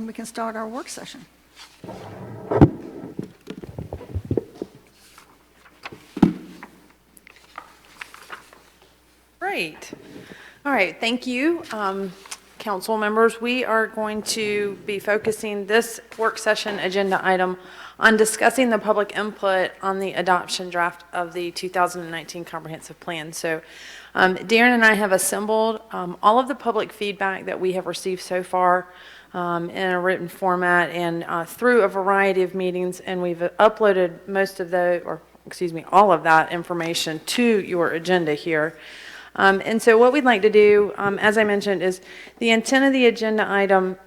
we can start our work session. Great. All right, thank you, council members. We are going to be focusing this work session agenda item on discussing the public input on the adoption draft of the 2019 comprehensive plan. So Darren and I have assembled all of the public feedback that we have received so far in a written format and through a variety of meetings, and we've uploaded most of the, or excuse me, all of that information to your agenda here. And so what we'd like to do, as I mentioned, is the intent of the agenda item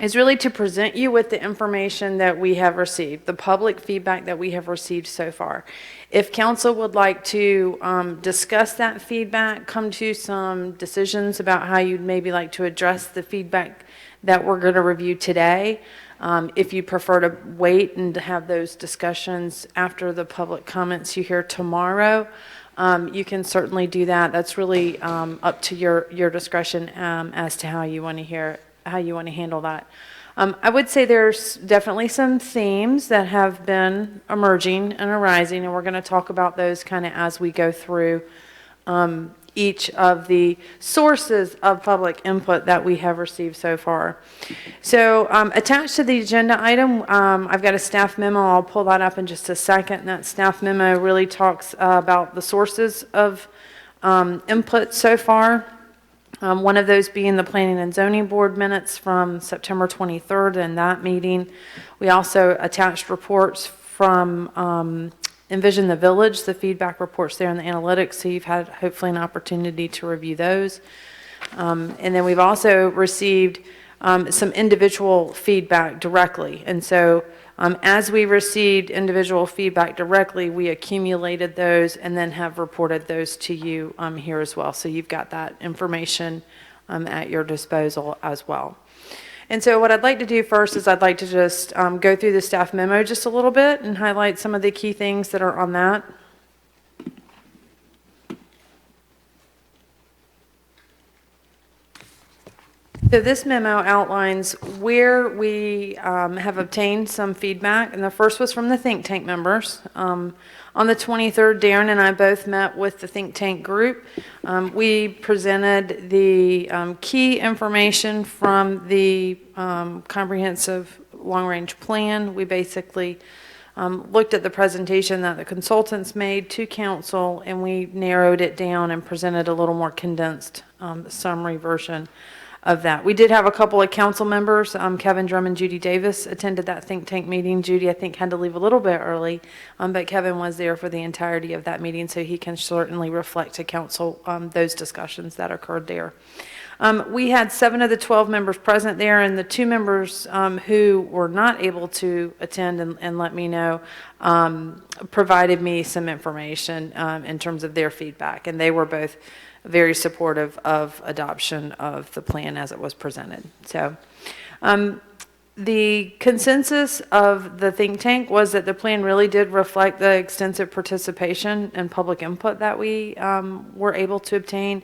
is really to present you with the information that we have received, the public feedback that we have received so far. If council would like to discuss that feedback, come to some decisions about how you'd maybe like to address the feedback that we're going to review today, if you prefer to wait and to have those discussions after the public comments you hear tomorrow, you can certainly do that. That's really up to your discretion as to how you want to handle that. I would say there's definitely some themes that have been emerging and arising, and we're going to talk about those kind of as we go through each of the sources of public input that we have received so far. So attached to the agenda item, I've got a staff memo. I'll pull that up in just a second. And that staff memo really talks about the sources of input so far. One of those being the Planning and Zoning Board minutes from September 23rd and that meeting. We also attached reports from Envision the Village, the feedback reports there in the analytics, so you've had hopefully an opportunity to review those. And then we've also received some individual feedback directly. And so as we received individual feedback directly, we accumulated those and then have reported those to you here as well. So you've got that information at your disposal as well. And so what I'd like to do first is I'd like to just go through the staff memo just a little bit and highlight some of the key things that are on that. So this memo outlines where we have obtained some feedback, and the first was from the think tank members. On the 23rd, Darren and I both met with the think tank group. We presented the key information from the comprehensive long-range plan. We basically looked at the presentation that the consultants made to council, and we narrowed it down and presented a little more condensed summary version of that. We did have a couple of council members, Kevin Drum and Judy Davis, attended that think tank meeting. Judy, I think, had to leave a little bit early, but Kevin was there for the entirety of that meeting, so he can certainly reflect to council those discussions that occurred there. We had 7 of the 12 members present there, and the 2 members who were not able to attend and let me know provided me some information in terms of their feedback, and they were both very supportive of adoption of the plan as it was presented. So the consensus of the think tank was that the plan really did reflect the extensive participation and public input that we were able to obtain.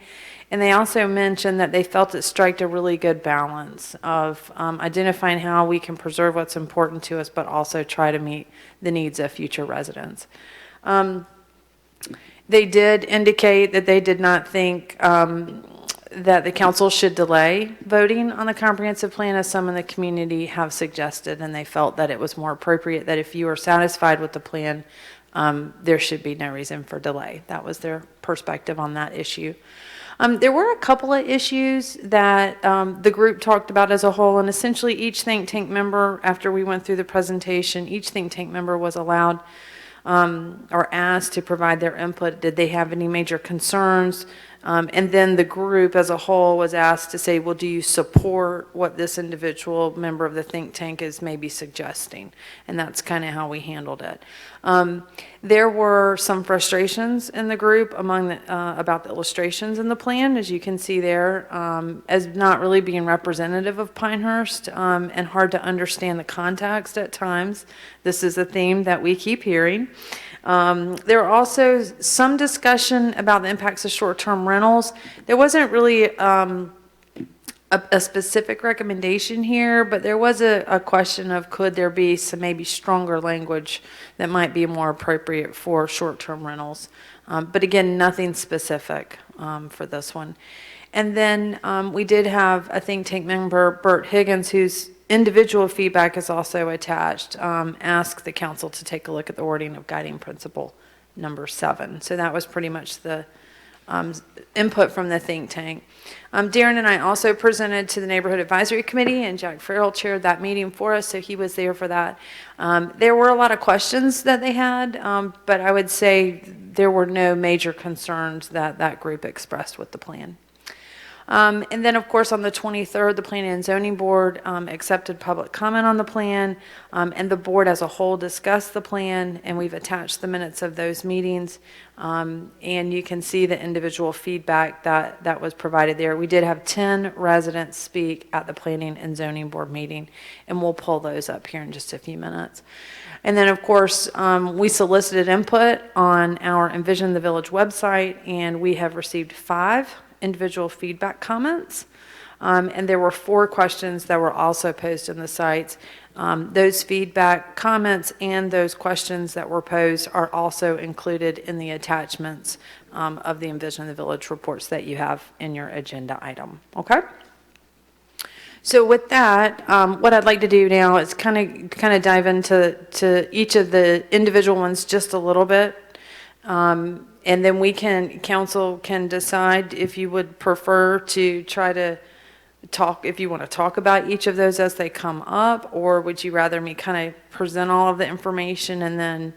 And they also mentioned that they felt it struck a really good balance of identifying how we can preserve what's important to us, but also try to meet the needs of future residents. They did indicate that they did not think that the council should delay voting on the comprehensive plan, as some in the community have suggested, and they felt that it was more appropriate that if you are satisfied with the plan, there should be no reason for delay. That was their perspective on that issue. There were a couple of issues that the group talked about as a whole, and essentially each think tank member, after we went through the presentation, each think tank member was allowed or asked to provide their input. Did they have any major concerns? And then the group as a whole was asked to say, well, do you support what this individual member of the think tank is maybe suggesting? And that's kind of how we handled it. There were some frustrations in the group among about the illustrations in the plan, as you can see there, as not really being representative of Pinehurst and hard to understand the context at times. This is a theme that we keep hearing. There were also some discussion about the impacts of short-term rentals. There wasn't really a specific recommendation here, but there was a question of could there be some maybe stronger language that might be more appropriate for short-term rentals. But again, nothing specific for this one. And then we did have a think tank member, Bert Higgins, whose individual feedback is also attached, ask the council to take a look at the wording of guiding principle number 7. So that was pretty much the input from the think tank. Darren and I also presented to the Neighborhood Advisory Committee, and Jack Farrell chaired that meeting for us, so he was there for that. There were a lot of questions that they had, but I would say there were no major concerns that that group expressed with the plan. And then, of course, on the 23rd, the Planning and Zoning Board accepted public comment on the plan, and the board as a whole discussed the plan, and we've attached the minutes of those meetings, and you can see the individual feedback that was provided there. We did have 10 residents speak at the Planning and Zoning Board meeting, and we'll pull those up here in just a few minutes. And then, of course, we solicited input on our Envision the Village website, and we have received 5 individual feedback comments, and there were 4 questions that were also posted in the sites. Those feedback comments and those questions that were posed are also included in the attachments of the Envision the Village reports that you have in your agenda item. Okay? So with that, what I'd like to do now is kind of dive into each of the individual ones just a little bit. And then council can decide if you would prefer to try to talk, if you want to talk about each of those as they come up, or would you rather me kind of present all of the information and then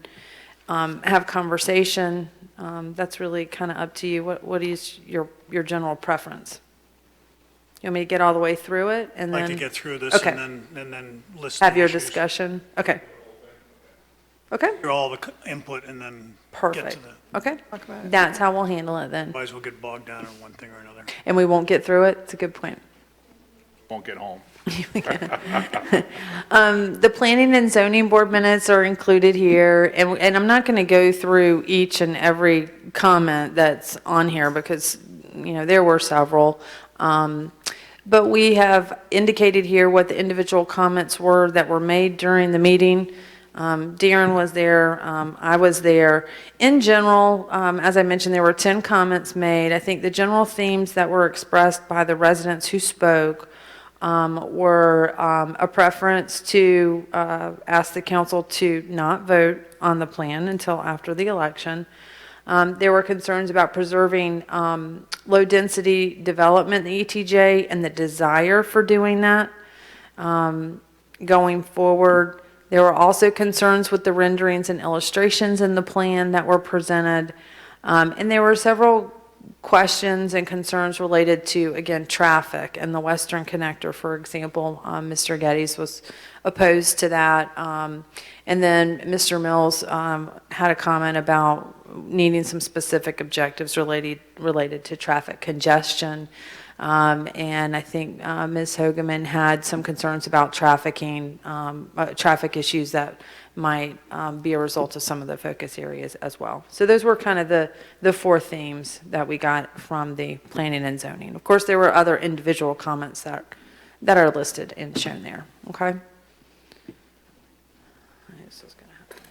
have conversation? That's really kind of up to you. What is your general preference? You want me to get all the way through it and then? I'd like to get through this Okay. and then list Have the your issues. discussion? Okay. Okay, Hear all the input and then get perfect. to the, Okay, that's how we'll handle it then. otherwise we'll get bogged down in one thing or another. And we won't get through it? It's a good point. Won't get home. The Planning and Zoning Board minutes are included here, and I'm not going to go through each and every comment that's on here because, there were several. But we have indicated here what the individual comments were that were made during the meeting. Darren was there, I was there. In general, as I mentioned, there were 10 comments made. I think the general themes that were expressed by the residents who spoke were a preference to ask the council to not vote on the plan until after the election. There were concerns about preserving low-density development in the ETJ and the desire for doing that going forward. There were also concerns with the renderings and illustrations in the plan that were presented. And there were several questions and concerns related to, again, traffic and the Western Connector, for example. Mr. Geddes was opposed to that. And then Mr. Mills had a comment about needing some specific objectives related to traffic congestion. And I think Ms. Hogeman had some concerns about traffic issues that might be a result of some of the focus areas as well. So those were kind of the 4 themes that we got from the planning and zoning. Of course, there were other individual comments that are listed and shown there. Okay. This is going to happen.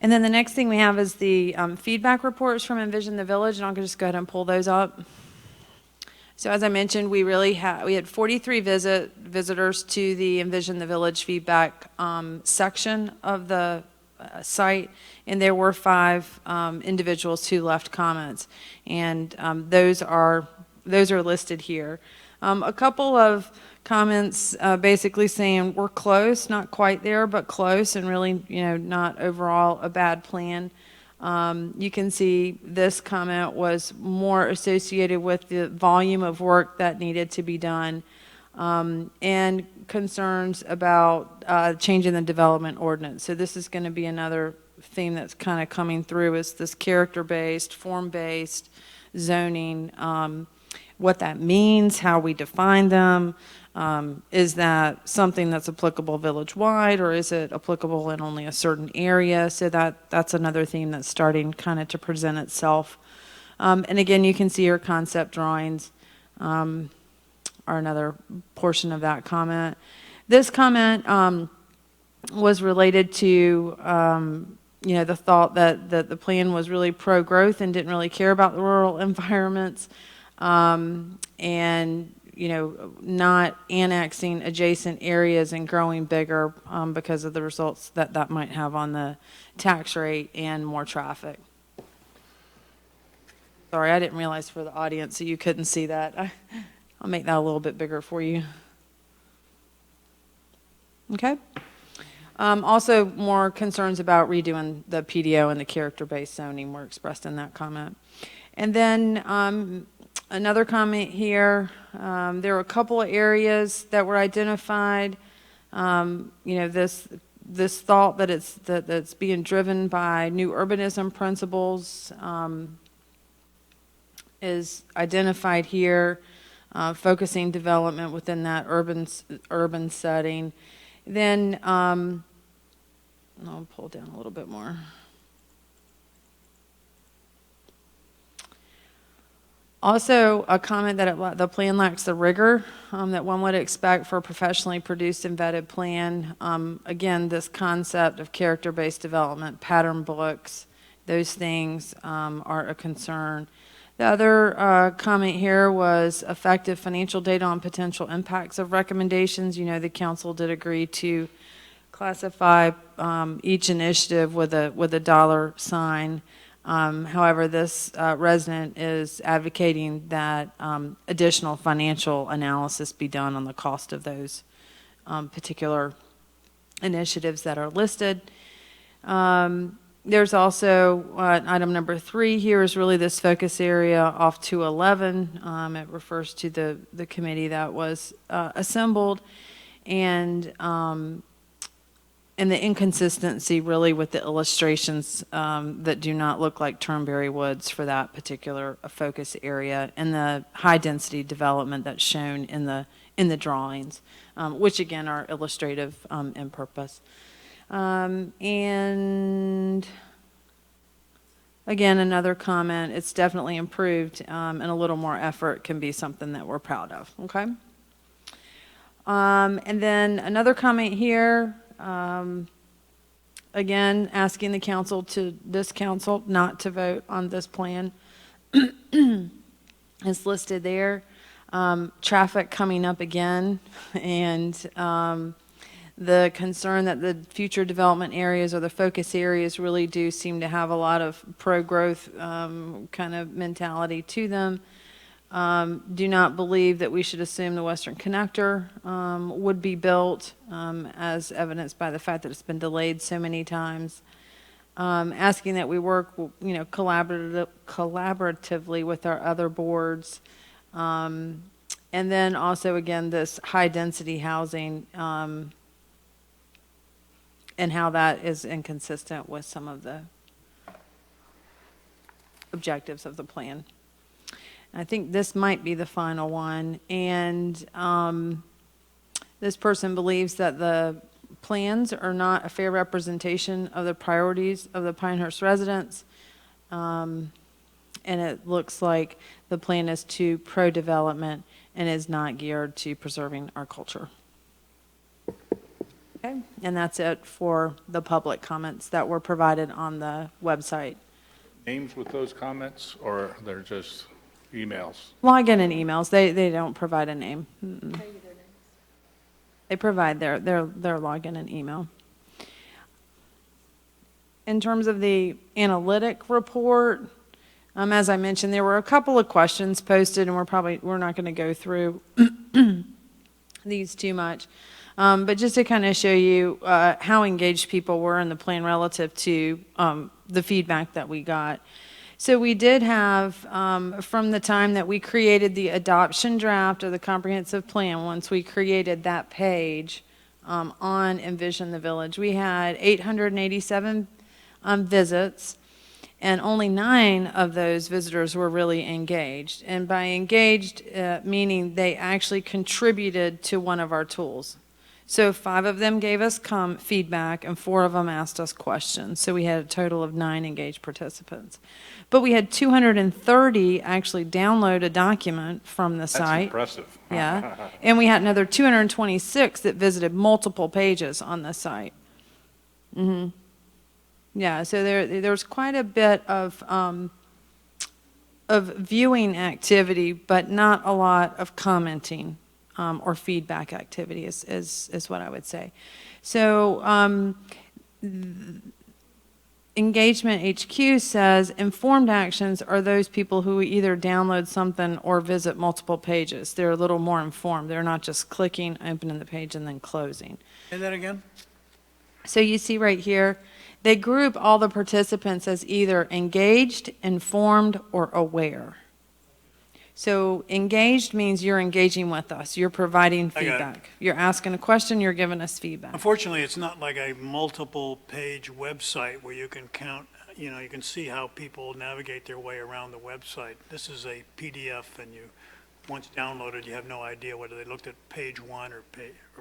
And then the next thing we have is the feedback reports from Envision the Village, and I'll just go ahead and pull those up. So as I mentioned, we had 43 visitors to the Envision the Village feedback section of the site, and there were 5 individuals who left comments, and those are listed here. A couple of comments basically saying we're close, not quite there, but close, and really, not overall a bad plan. You can see this comment was more associated with the volume of work that needed to be done, and concerns about changing the development ordinance. So this is going to be another theme that's kind of coming through, is this character-based, form-based zoning, what that means, how we define them, Is that something that's applicable village-wide, or is it applicable in only a certain area? So that's another theme that's starting kind of to present itself. And again, you can see your concept drawings are another portion of that comment. This comment was related to the thought that the plan was really pro-growth and didn't really care about the rural environments, and not annexing adjacent areas and growing bigger because of the results that might have on the tax rate and more traffic. Sorry, I didn't realize for the audience that you couldn't see that. I'll make that a little bit bigger for you. Okay. Also, more concerns about redoing the PDO and the character-based zoning were expressed in that comment. And then another comment here, there were a couple of areas that were identified. This thought that that's being driven by new urbanism principles is identified here, focusing development within that urban setting. Then I'll pull down a little bit more. Also, a comment that the plan lacks the rigor that one would expect for a professionally produced and vetted plan. Again, this concept of character-based development, pattern books, those things are a concern. The other comment here was effective financial data on potential impacts of recommendations. The council did agree to classify each initiative with a dollar sign. However, this resident is advocating that additional financial analysis be done on the cost of those particular initiatives that are listed. There's also item number 3 here is really this focus area off 211. It refers to the committee that was assembled, and the inconsistency really with the illustrations that do not look like Turnberry Woods for that particular focus area, and the high density development that's shown in the drawings, which again are illustrative in purpose. And again, another comment, it's definitely improved, and a little more effort can be something that we're proud of, okay? And then another comment here, again, asking the council not to vote on this plan is listed there. Traffic coming up again, and the concern that the future development areas or the focus areas really do seem to have a lot of pro-growth kind of mentality to them. Do not believe that we should assume the Western Connector would be built, as evidenced by the fact that it's been delayed so many times. Asking that we work, collaboratively with our other boards. And then also, again, this high-density housing and how that is inconsistent with some of the objectives of the plan. I think this might be the final one, and this person believes that the plans are not a fair representation of the priorities of the Pinehurst residents, and it looks like the plan is too pro-development and is not geared to preserving our culture. Okay, and that's it for the public comments that were provided on the website. Names with those comments, or they're just emails? Login and emails. They don't provide a name. Mm-mm. They provide their login and email. In terms of the analytic report, as I mentioned, there were a couple of questions posted, and we're not going to go through these too much. But just to kind of show you how engaged people were in the plan relative to the feedback that we got. So we did have, from the time that we created the adoption draft of the comprehensive plan, once we created that page on Envision the Village, we had 887 visits. and only 9 of those visitors were really engaged. And by engaged, meaning they actually contributed to one of our tools. So 5 of them gave us feedback, and 4 of them asked us questions. So we had a total of 9 engaged participants. But we had 230 actually download a document from the That's site. impressive. Yeah. And we had another 226 that visited multiple pages on the site. Yeah, so there's quite a bit of viewing activity, but not a lot of commenting or feedback activity is what I would say. So Engagement HQ says informed actions are those people who either download something or visit multiple pages. They're a little more informed. They're not just clicking, opening the page, and then closing. Say that again? So you see right here, they group all the participants as either engaged, informed, or aware. So engaged means you're engaging with us. You're providing I got it. feedback. You're asking a question, you're giving us feedback. Unfortunately, it's not like a multiple page website where you can count, you know, you can see how people navigate their way around the website. This is a PDF, and you, once downloaded, you have no idea whether they looked at page 1 or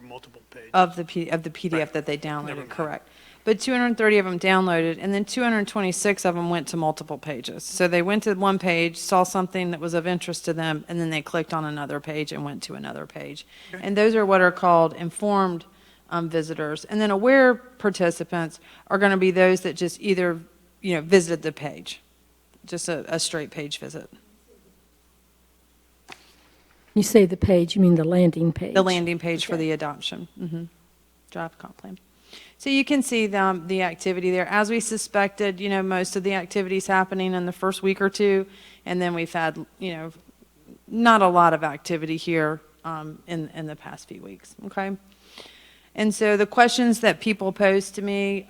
multiple pages. Of the PDF Right. that they Never downloaded, mind. correct. But 230 of them downloaded, and then 226 of them went to multiple pages. So they went to one page, saw something that was of interest to them, and then they clicked on another page and went to another page. And those are what are called informed visitors. And then aware participants are going to be those that just either, visited the page, just a straight page visit. You say the page, you mean the landing page? The landing page for Okay. the adoption. Draft comp plan. So you can see the activity there. As we suspected, most of the activity's happening in the first week or two, and then we've had, not a lot of activity here in the past few weeks, okay? And so the questions that people posed to me,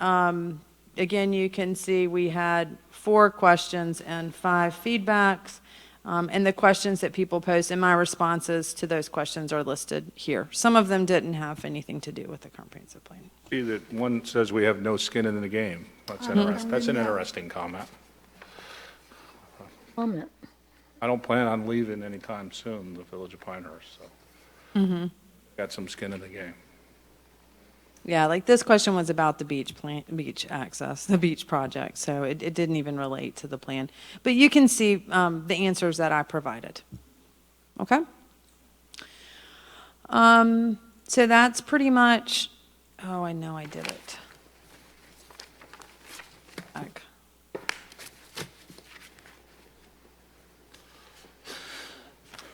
again, you can see we had 4 questions and 5 feedbacks. And the questions that people post and my responses to those questions are listed here. Some of them didn't have anything to do with the comprehensive plan. See that one says we have no skin in the game. That's interesting. That's an interesting comment. Comment. I don't plan on leaving anytime soon, the Village of Pinehurst, so. Got some skin in the game. Yeah, like this question was about the beach access, the beach project, so it didn't even relate to the plan. But you can see the answers that I provided. Okay? So that's pretty much, oh, I know I did it. Back.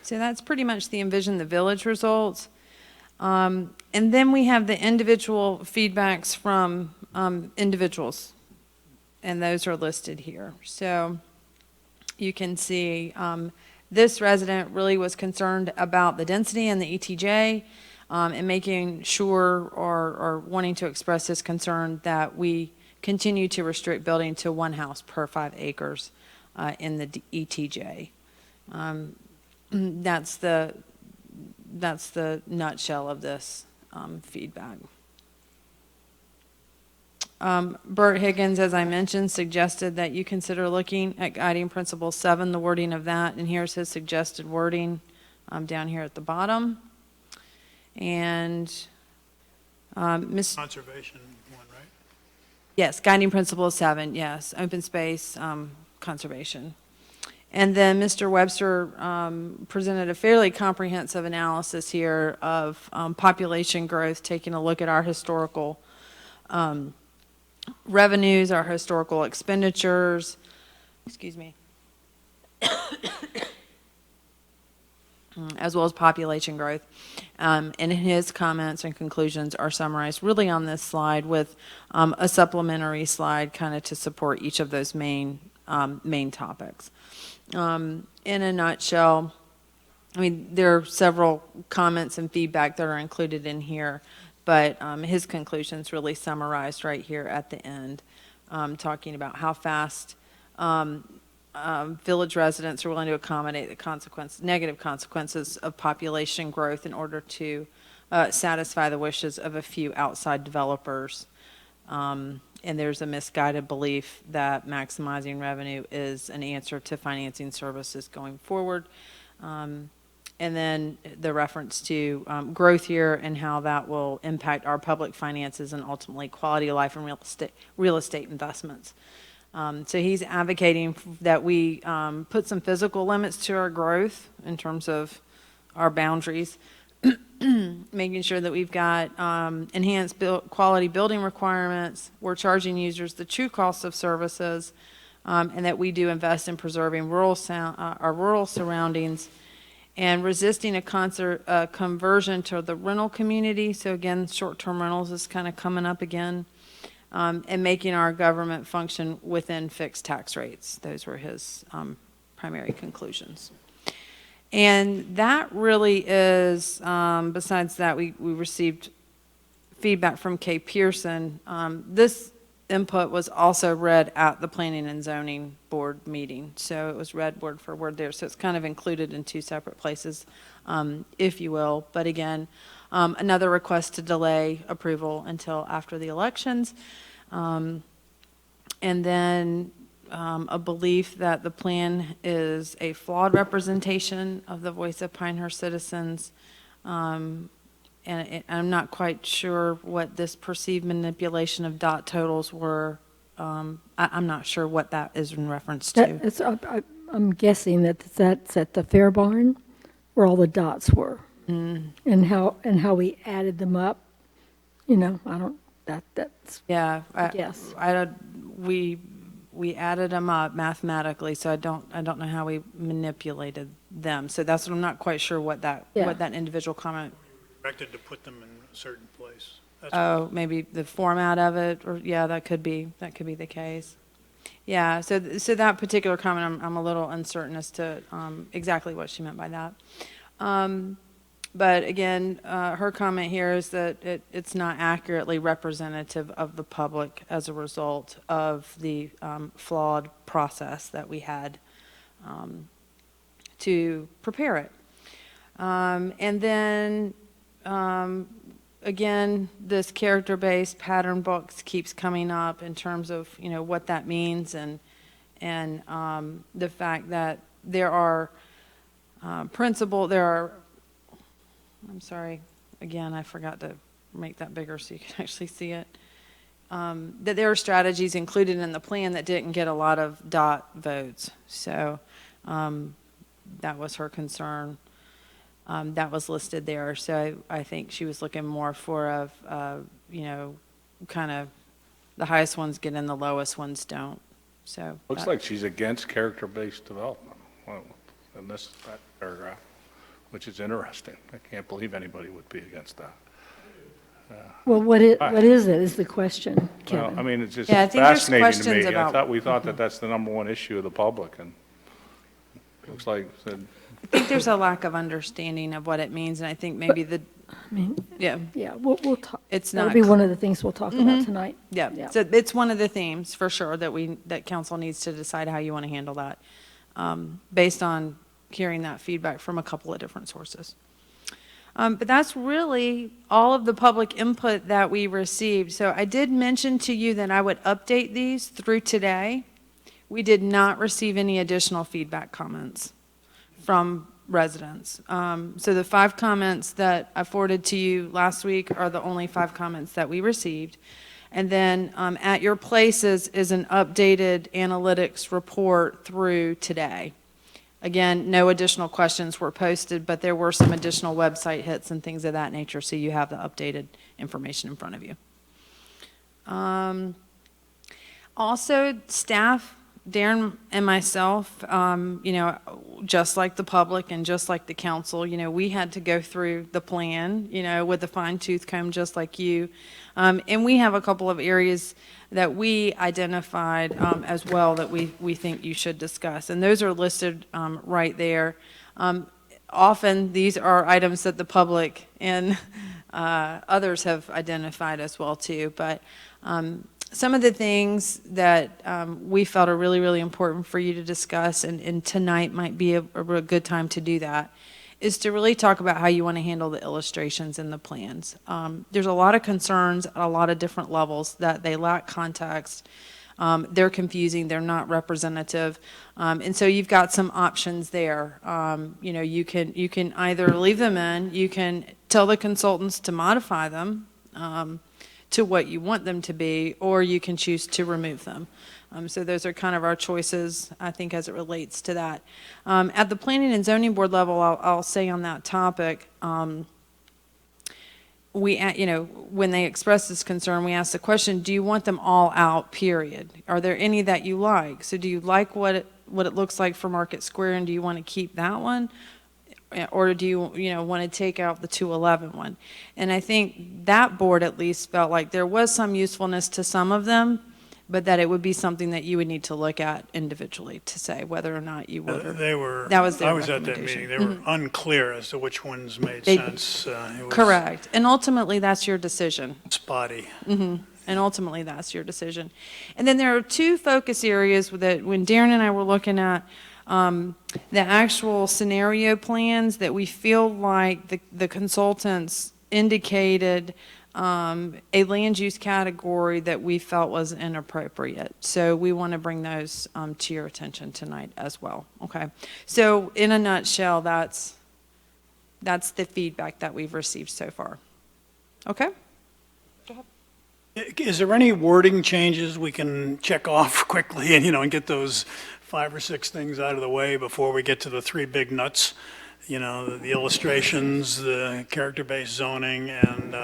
So that's pretty much the Envision the Village results. And then we have the individual feedbacks from individuals, and those are listed here. So you can see this resident really was concerned about the density and the ETJ, and making sure or wanting to express his concern that we continue to restrict building to 1 house per 5 acres in the ETJ. That's the nutshell of this feedback. Bert Higgins, as I mentioned, suggested that you consider looking at Guiding Principle 7, the wording of that, and here's his suggested wording down here at the bottom. And Ms. Conservation one, right? Yes, Guiding Principle 7, yes, open space, conservation. And then Mr. Webster presented a fairly comprehensive analysis here of population growth, taking a look at our historical revenues, our historical expenditures, as well as population growth. And his comments and conclusions are summarized really on this slide with a supplementary slide kind of to support each of those main topics. In a nutshell, I mean, there are several comments and feedback that are included in here, but his conclusions really summarized right here at the end, talking about how fast village residents are willing to accommodate the negative consequences of population growth in order to satisfy the wishes of a few outside developers, And there's a misguided belief that maximizing revenue is an answer to financing services going forward. And then the reference to growth here and how that will impact our public finances and ultimately quality of life and real estate investments. So he's advocating that we put some physical limits to our growth in terms of our boundaries, making sure that we've got enhanced quality building requirements, we're charging users the true cost of services, and that we do invest in preserving our rural surroundings, and resisting a conversion to the rental community. So again, short-term rentals is kind of coming up again, and making our government function within fixed tax rates. Those were his primary conclusions. And that really is, besides that, we received feedback from Kay Pearson. This input was also read at the Planning and Zoning Board meeting. So it was read word for word there. So it's kind of included in two separate places, if you will. But again, another request to delay approval until after the elections. And then a belief that the plan is a flawed representation of the voice of Pinehurst citizens. And I'm not quite sure what this perceived manipulation of dot totals were. I'm not sure what that is in reference to. I'm guessing that's at the Fair Barn where all the dots were. And how we added them up. I don't, that's, Yeah, guess. we added them up mathematically, so I don't know how we manipulated them. So that's what I'm not quite sure what that individual comment. Directed to put them in a certain place. Oh, maybe the format of it, or yeah, that could be the case. Yeah, so that particular comment, I'm a little uncertain as to exactly what she meant by that. But again, her comment here is that it's not accurately representative of the public as a result of the flawed process that we had to prepare it. And then, again, this character-based pattern books keeps coming up in terms of, what that means and the fact that there are I'm sorry, again, I forgot to make that bigger so you can actually see it. That there are strategies included in the plan that didn't get a lot of dot votes. So that was her concern. That was listed there. So I think she was looking more for kind of the highest ones get in, the lowest ones don't. So Looks like she's against character-based development in that paragraph, which is interesting. I can't believe anybody would be against that. Well, what is it is the question, Kevin. Well, I mean, it's just Yeah, I think there's fascinating to questions me. about- We thought that that's the number one issue of the public, and it looks like, I think there's a lack of understanding of what it means, and I think maybe Yeah, we'll talk. It's That'll not be one of the things we'll talk about tonight. Yeah, so it's one of the themes for sure that council needs to decide how you want to handle that, based on hearing that feedback from a couple of different sources. But that's really all of the public input that we received. So I did mention to you that I would update these through today. We did not receive any additional feedback comments from residents. So the 5 comments that I forwarded to you last week are the only 5 comments that we received. And then at your places is an updated analytics report through today. Again, no additional questions were posted, but there were some additional website hits and things of that nature, so you have the updated information in front of you. Also, staff, Darren and myself, just like the public and just like the council, we had to go through the plan, with a fine-tooth comb just like you. And we have a couple of areas that we identified as well that we think you should discuss. And those are listed right there. Often these are items that the public and others have identified as well too. But some of the things that we felt are really, really important for you to discuss, and tonight might be a real good time to do that, is to really talk about how you want to handle the illustrations and the plans. There's a lot of concerns at a lot of different levels that they lack context. They're confusing, they're not representative. And so you've got some options there. You can either leave them in, you can tell the consultants to modify them to what you want them to be, or you can choose to remove them. So those are kind of our choices, I think, as it relates to that. At the Planning and Zoning Board level, I'll say on that topic, when they express this concern, we ask the question, do you want them all out, period? Are there any that you like? So do you like what it looks like for Market Square, and do you want to keep that one? Or do you want to take out the 211 one? And I think that board at least felt like there was some usefulness to some of them, but that it would be something that you would need to look at individually to say whether or not you would. That was their I was at that recommendation. meeting. They were unclear as to which ones made They- sense. It was Correct. And ultimately, that's your decision. spotty. And ultimately, that's your decision. And then there are two focus areas that when Darren and I were looking at the actual scenario plans, that we feel like the consultants indicated a land use category that we felt was inappropriate. So we want to bring those to your attention tonight as well. Okay. So in a nutshell, that's the feedback that we've received so far. Okay? Is there any wording changes we can check off quickly and get those 5 or 6 things out of the way before we get to the 3 big nuts? The illustrations, the character-based zoning, and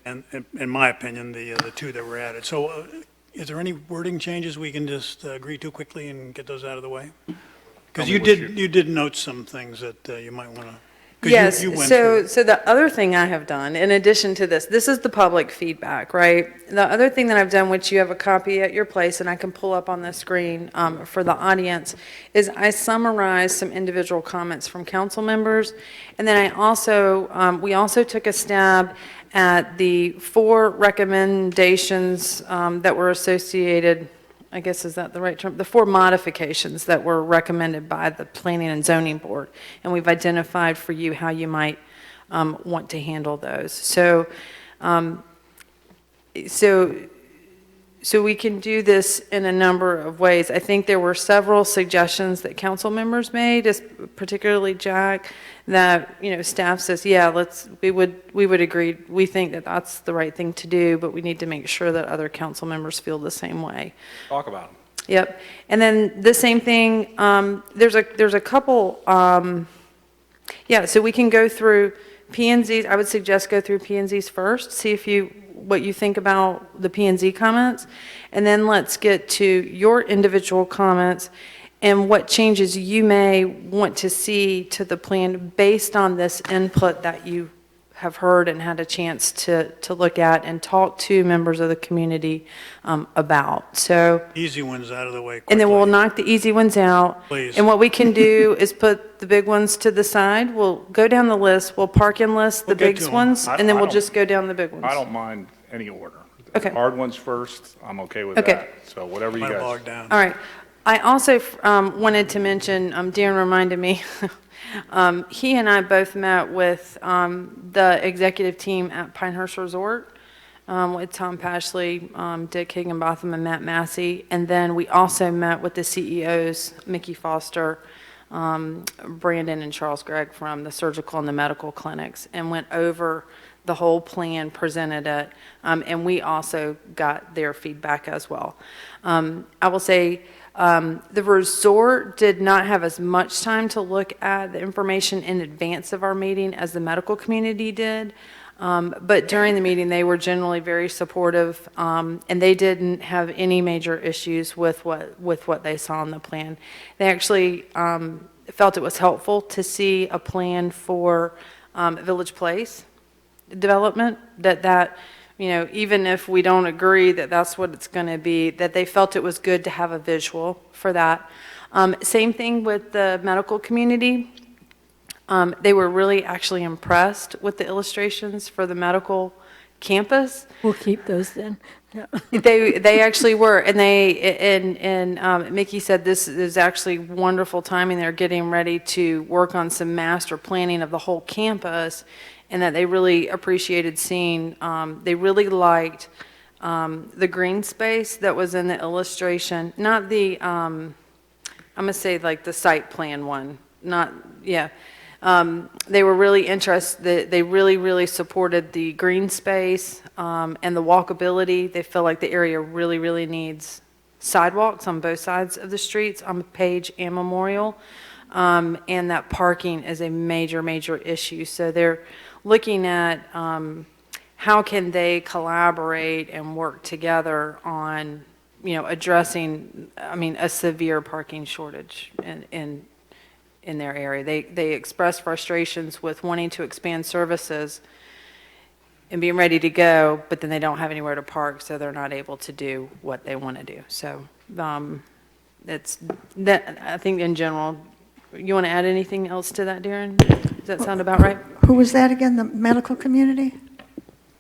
in my opinion, the 2 that were added. So is there any wording changes we can just agree to quickly and get those out of the way? Because Tell you me what did note some things that you might want to. Yes, You went through so the other thing I have done, in addition to this is the public feedback, right? The other thing that I've done, which you have a copy at your place, and I can pull up on the screen for the audience, is I summarized some individual comments from council members, and then we also took a stab at the 4 recommendations that were associated, I guess, is that the right term? The 4 modifications that were recommended by the Planning and Zoning Board. And we've identified for you how you might want to handle those. So we can do this in a number of ways. I think there were several suggestions that council members made, particularly Jack, that, staff says, yeah, we would agree. We think that that's the right thing to do, but we need to make sure that other council members feel the same way. Talk about them. Yep. And then the same thing, there's a couple, so we can go through P&Zs. I would suggest go through P&Zs first, see what you think about the P&Z comments, and then let's get to your individual comments and what changes you may want to see to the plan based on this input that you have heard and had a chance to look at and talk to members of the community about. So, easy ones out of the way quickly. and then we'll knock the easy ones out. Please. And what we can do is put the big ones to the side. We'll go down the list. We'll park and list the We'll get big to 'em. ones, I- and then I we'll don't- just go down the big ones. I don't mind any order. Okay. Hard ones first, I'm okay with Okay. that. So whatever you Might guys. log down. All right. I also wanted to mention, Darren reminded me, he and I both met with the executive team at Pinehurst Resort with Tom Pashley, Dick Higginbotham, and Matt Massey. And then we also met with the CEOs, Mickey Foster, Brandon, and Charles Gregg from the surgical and the medical clinics, and went over the whole plan, presented it, and we also got their feedback as well. I will say the resort did not have as much time to look at the information in advance of our meeting as the medical community did, but during the meeting they were generally very supportive, and they didn't have any major issues with what they saw in the plan. They actually felt it was helpful to see a plan for Village Place development, that even if we don't agree that that's what it's going to be, that they felt it was good to have a visual for that. Same thing with the medical community. They were really actually impressed with the illustrations for the medical campus. We'll keep those then. They actually were, and Mickey said this is actually wonderful timing. They're getting ready to work on some master planning of the whole campus, and that they really appreciated seeing, they really liked the green space that was in the illustration, not the, I'm gonna say like the site plan one, not, yeah. They were really interested, they really supported the green space and the walkability. They feel like the area really needs sidewalks on both sides of the streets, on Page and Memorial, and that parking is a major issue. So they're looking at how can they collaborate and work together on, addressing, a severe parking shortage in their area. They express frustrations with wanting to expand services and being ready to go, but then they don't have anywhere to park, so they're not able to do what they want to do. So it's that, I think in general. You want to add anything else to that, Darren? Does that sound about right? Who was that again, the medical community?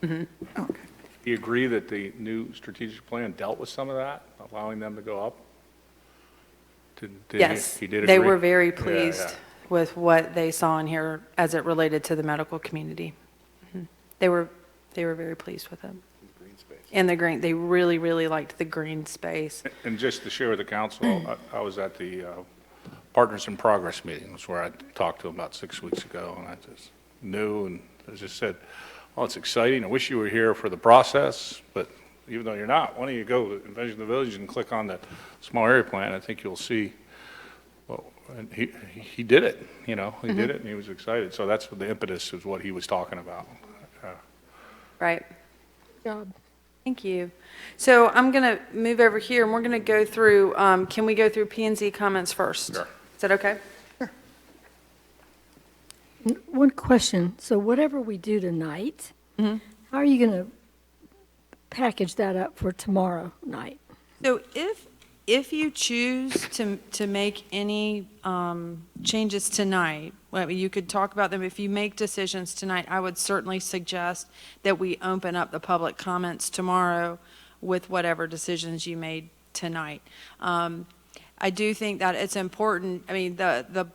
Mm-hmm. Okay. Do you agree that the new strategic plan dealt with some of that, allowing them to go up? Did Yes, he did they agree? were very Yeah, pleased yeah. with what they saw in here as it related to the medical community. Mhm. They were very pleased with it. And the green, they really liked the green space. And just to share with the council, I was at the Partners in Progress meeting, was where I talked to them about 6 weeks ago, and I just knew, and I just said, oh, it's exciting, I wish you were here for the process, but even though you're not, why don't you go to Envision the Village and click on that small area plan, I think you'll see, well, and he did it, he did it, and he was excited, so that's what the impetus is what he was talking about. Right. Job. Thank you. So I'm going to move over here, and we're going to go through, can we go through P and Z comments first? Sure. Is that okay? One question, so whatever we do tonight, how are you going to package that up for tomorrow night? So if you choose to make any changes tonight, well, you could talk about them. If you make decisions tonight, I would certainly suggest that we open up the public comments tomorrow with whatever decisions you made tonight. I do think that it's important. I mean, the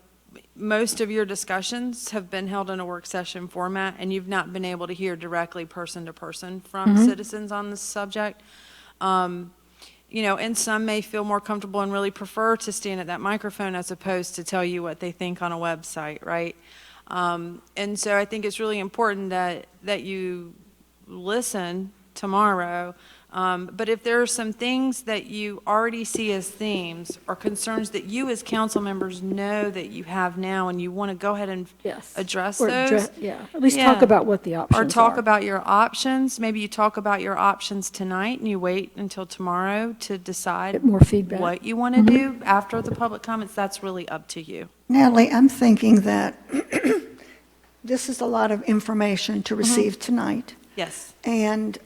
most of your discussions have been held in a work session format, and you've not been able to hear directly person to person from citizens on this subject. And some may feel more comfortable and really prefer to stand at that microphone as opposed to tell you what they think on a website, right? And so I think it's really important that you listen tomorrow. But if there are some things that you already see as themes or concerns that you as council members know that you have now and you want to go ahead and Yes. address Or those. at least talk Yeah. about what the options are. Or talk about your options. Maybe you talk about your options tonight and you wait until tomorrow to decide Get more feedback. what you want to do after the public comments. That's really up to you. Natalie, I'm thinking that this is a lot of information to receive tonight, Yes. and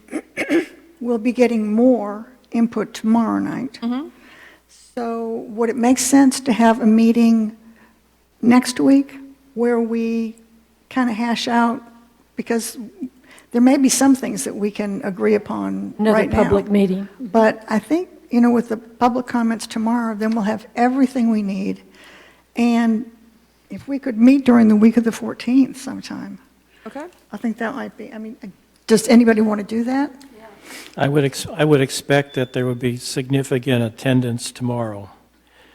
we'll be getting more input tomorrow night. So would it make sense to have a meeting next week where we kind of hash out, because there may be some things that we can agree upon Another right now. public meeting. But I think, with the public comments tomorrow, then we'll have everything we need. And if we could meet during the week of the 14th sometime, Okay. I think that might be, does anybody want to do that? I would expect that there would be significant attendance tomorrow.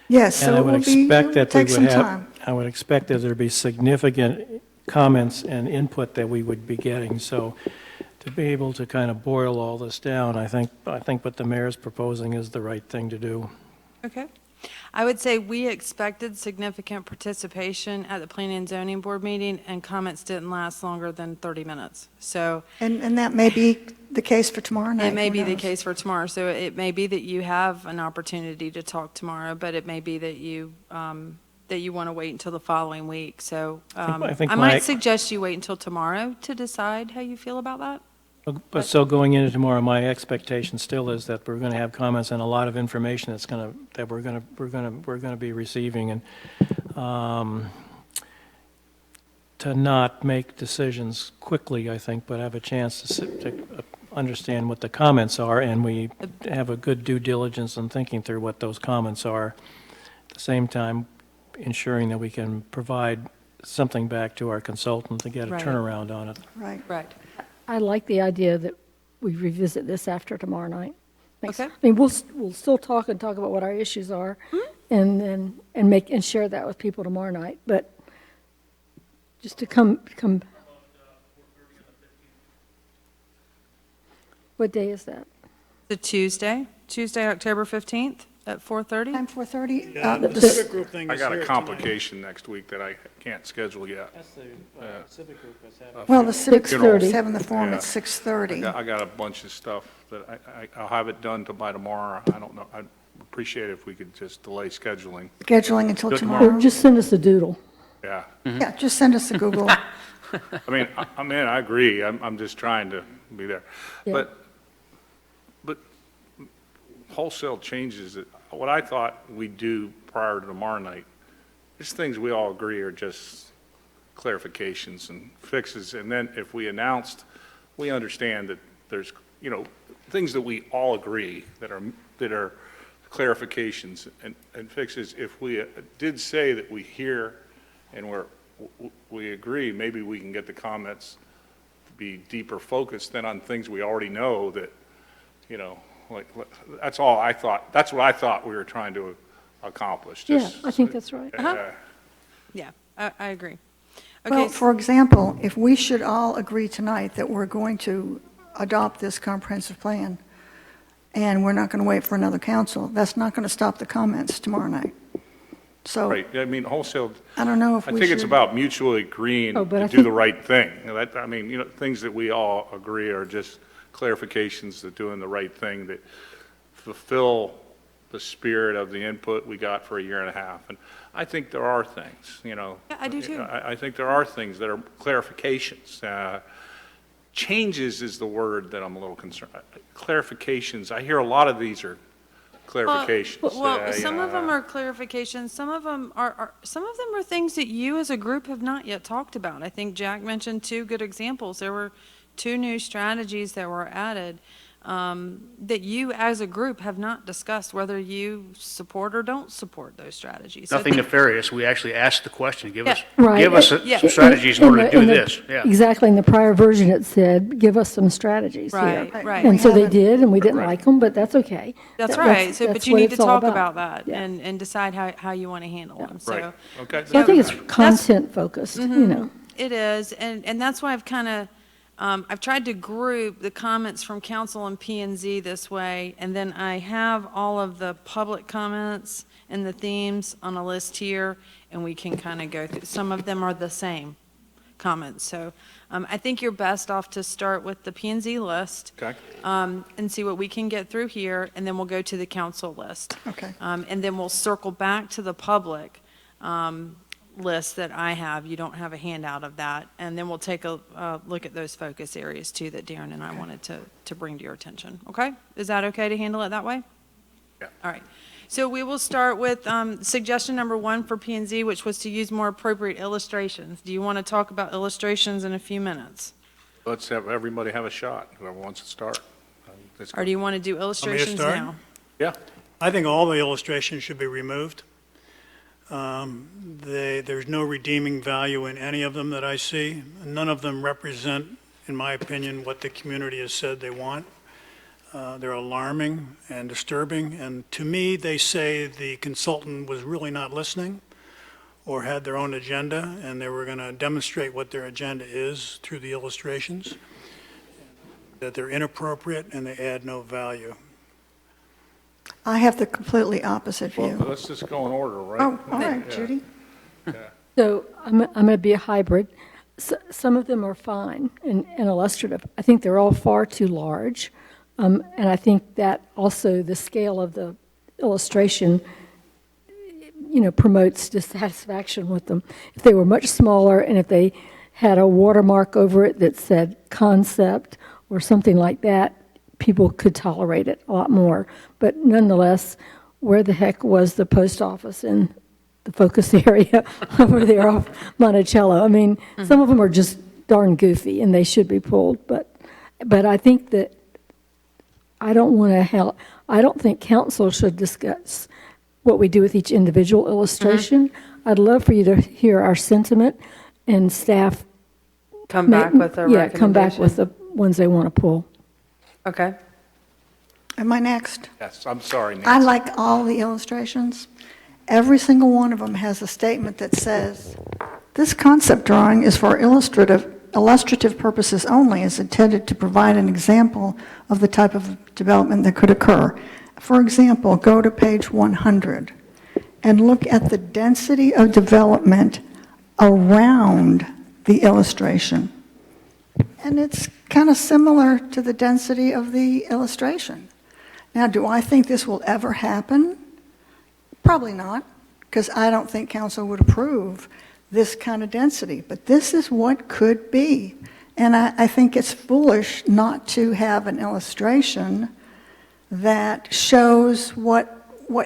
Yes, And so I it would will be, expect it will that take we some would have, time. I would expect that there'd be significant comments and input that we would be getting. So to be able to kind of boil all this down, I think what the mayor's proposing is the right thing to do. Okay. I would say we expected significant participation at the Planning and Zoning Board meeting, and comments didn't last longer than 30 minutes. So And that may be the case for tomorrow night. it may who be the knows? case for tomorrow. So it may be that you have an opportunity to talk tomorrow, but it may be that you want to wait until the following week. So I think I my- might suggest you wait until tomorrow to decide how you feel about that. But so going into tomorrow, my expectation still is that we're going to have comments and a lot of information that we're going to be receiving, and to not make decisions quickly, I think, but have a chance to understand what the comments are, and we have a good due diligence in thinking through what those comments are. At the same time, ensuring that we can provide something back to our consultant to get a Right. turnaround on it. Right. Right. I like the idea that we revisit this after tomorrow night. Okay. I mean, we'll still talk about what our issues are, and then, and share that with people tomorrow night, but just to come, what day is that? The Tuesday, October 15th at 4:30? Time 4:30? Yeah, the civic group thing I is got here a tonight. complication next week that I can't schedule yet. That's the civic group that's having. Well, the civic 6:30. is having the forum Yeah. at 6:30. I got a bunch of stuff that I'll have it done by tomorrow. I don't know, I'd appreciate it if we could just delay scheduling. Scheduling until Do it tomorrow? Or just send us a doodle. Yeah. Yeah, just send us a Google. I mean, I agree. I'm just trying to be there. Yeah. But wholesale changes, what I thought we'd do prior to tomorrow night, there's things we all agree are just clarifications and fixes. And then if we announced, we understand that there's, things that we all agree that are clarifications and fixes. If we did say that we hear and we agree, maybe we can get the comments to be deeper focused than on things we already know that, that's all I thought. That's what I thought we were trying to accomplish. Yeah, just- I think that's right. Yeah, I agree. Well, Okay, for example, if we should all agree tonight that we're going to adopt this comprehensive plan, and we're not going to wait for another council, that's not going to stop the comments tomorrow night. So Right, I mean, wholesale, I don't know if I we think it's should- about mutually agreeing Oh, but to I do the think- right thing. Things that we all agree are just clarifications that doing the right thing that fulfill the spirit of the input we got for a year and a half. And I think there are things, Yeah, I do too. I think there are things that are clarifications. Changes is the word that I'm a little concerned. Clarifications, I hear a lot of these are clarifications. Well, some of them are. are clarifications, some of them are things that you as a group have not yet talked about. I think Jack mentioned two good examples. There were two new strategies that were added that you as a group have not discussed whether you support or don't support those strategies. So I Nothing think- nefarious. We actually asked the question, give us, Right. give us Yeah. some strategies in order to do In the- this. Yeah. Exactly, in the prior version it said, give us some strategies here. Right, right. And so they haven't- did, and we didn't Right. like them, but that's okay. That's That- right. So, but that's you what need to it's all talk about that Yeah. and decide how you want to handle them. So, Right, okay. So I think it's That's- content focused, It is, and that's why I've kind of, I've tried to group the comments from council and P and Z this way, and then I have all of the public comments and the themes on a list here, and we can kind of go through. Some of them are the same comments, so I think you're best off to start with the P and Z list. Okay. And see what we can get through here, and then we'll go to the council list. Okay. And then we'll circle back to the public list that I have. You don't have a handout of that. And then we'll take a look at those focus areas too that Darren and I wanted to bring to your attention. Okay? Is that okay to handle it that way? Yeah. All right. So we will start with suggestion number 1 for P and Z, which was to use more appropriate illustrations. Do you want to talk about illustrations in a few minutes? Let's have everybody have a shot, whoever wants to start. Or do you want to do illustrations start? now? Yeah, I think all the illustrations should be removed. There's no redeeming value in any of them that I see. None of them represent, in my opinion, what the community has said they want. They're alarming and disturbing, and to me, they say the consultant was really not listening or had their own agenda, and they were going to demonstrate what their agenda is through the illustrations, that they're inappropriate and they add no value. I have the completely opposite well, view. let's just go in order, right? Oh, all right, Yeah. Judy? So I'm going to be a hybrid. Some of them are fine and illustrative. I think they're all far too large. And I think that also the scale of the illustration, promotes dissatisfaction with them. If they were much smaller and if they had a watermark over it that said concept or something like that, people could tolerate it a lot more. But nonetheless, where the heck was the post office in the focus area over there off Monticello? I mean, some of them are just darn goofy and they should be pulled. But I think that I don't want to help, I don't think council should discuss what we do with each individual illustration. I'd love for you to hear our sentiment and staff. Come back with a Yeah, come back with recommendation. the ones they want to pull. Okay. Am I next? Yes, I'm sorry, Nancy. I like all the illustrations. Every single one of them has a statement that says, "This concept drawing is for illustrative purposes only, is intended to provide an example of the type of development that could occur." For example, go to page 100 and look at the density of development around the illustration. And it's kind of similar to the density of the illustration. Now, do I think this will ever happen? Probably not, because I don't think council would approve this kind of density. But this is what could be. And I think it's foolish not to have an illustration that shows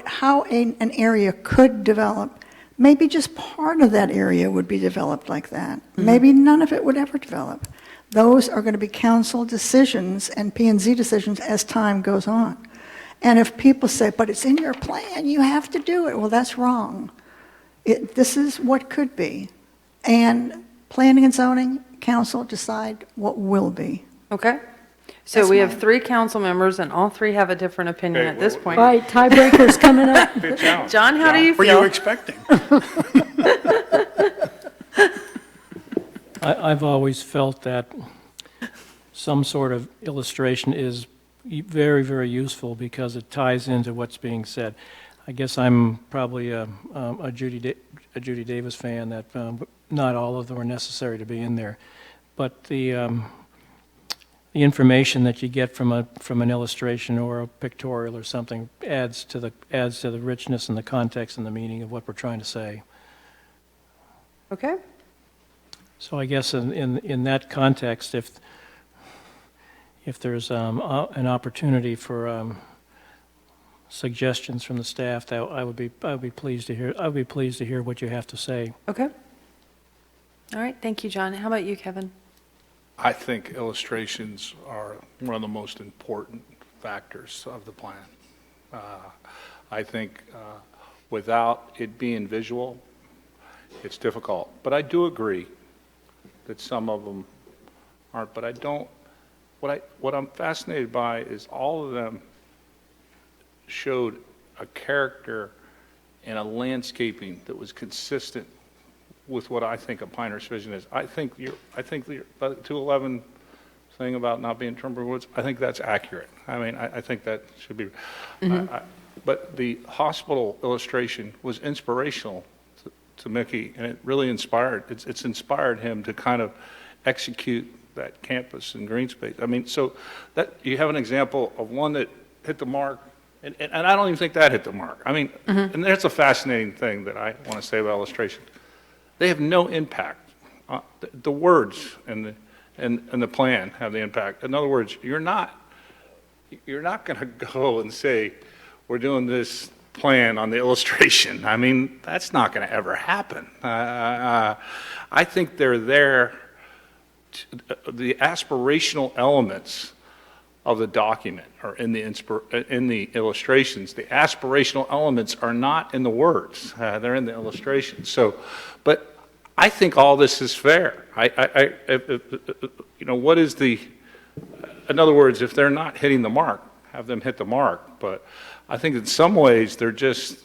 how an area could develop. Maybe just part of that area would be developed like that. Maybe none of it would ever develop. Those are going to be council decisions and P&Z decisions as time goes on. And if people say, but it's in your plan, you have to do it, well, that's wrong. This is what could be. And planning and zoning, council decide what will be. Okay. So That's we have mine. 3 council members, and all 3 have a different opinion Okay, at this well, point. All right, tiebreaker's coming up. Good challenge. John, how do you Were you feel? expecting? I've always felt that some sort of illustration is very, very useful because it ties into what's being said. I guess I'm probably a Judy Davis fan that not all of them are necessary to be in there. But the information that you get from an illustration or a pictorial or something adds to the richness and the context and the meaning of what we're trying to say. Okay. So I guess in that context, if there's an opportunity for suggestions from the staff, that I would be pleased to hear. I would be pleased to hear what you have to say. Okay. All right. Thank you, John. How about you, Kevin? I think illustrations are one of the most important factors of the plan. I think without it being visual, it's difficult. But I do agree that some of them aren't. But I don't. What I'm fascinated by is all of them showed a character and a landscaping that was consistent with what I think a Pinehurst vision is. I think the 211 thing about not being Timber Woods, I think that's accurate. I mean, I think that should be. But the hospital illustration was inspirational to Mickey, and it really inspired. It's inspired him to kind of execute that campus in green space. I mean, so that you have an example of one that hit the mark, and I don't even think that hit the mark. I mean, and that's a fascinating thing that I want to say about illustration. They have no impact. The words and the plan have the impact. In other words, you're not going to go and say, we're doing this plan on the illustration. I mean, that's not going to ever happen. I think they're there. The aspirational elements of the document are in the illustrations. The aspirational elements are not in the words. They're in the illustrations. So, but I think all this is fair. What is the? In other words, if they're not hitting the mark, have them hit the mark. But I think in some ways they're just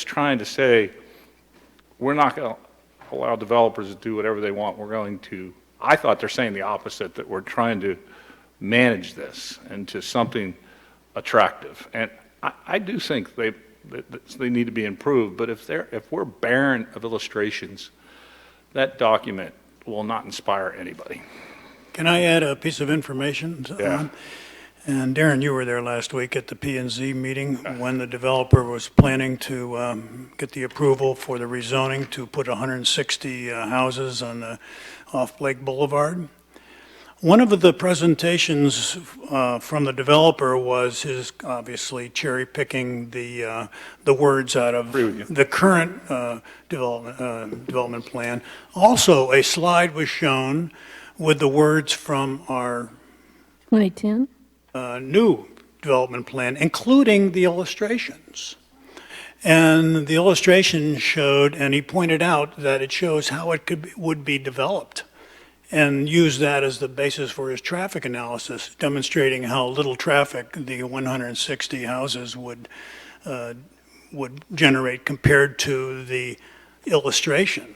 trying to say we're not going to allow developers to do whatever they want. We're going to. I thought they're saying the opposite, that we're trying to manage this into something attractive. And I do think they need to be improved. But if we're barren of illustrations, that document will not inspire anybody. Can I add a piece of information? Yeah. And Darren, you were there last week at the P&Z meeting when the developer was planning to get the approval for the rezoning to put 160 houses off Blake Boulevard. One of the presentations from the developer was his obviously cherry picking the words out of the current development plan. Also, a slide was shown with the words from our 2010? new development plan, including the illustrations. And the illustration showed, and he pointed out that it shows how it would be developed, and used that as the basis for his traffic analysis, demonstrating how little traffic the 160 houses would generate compared to the illustration.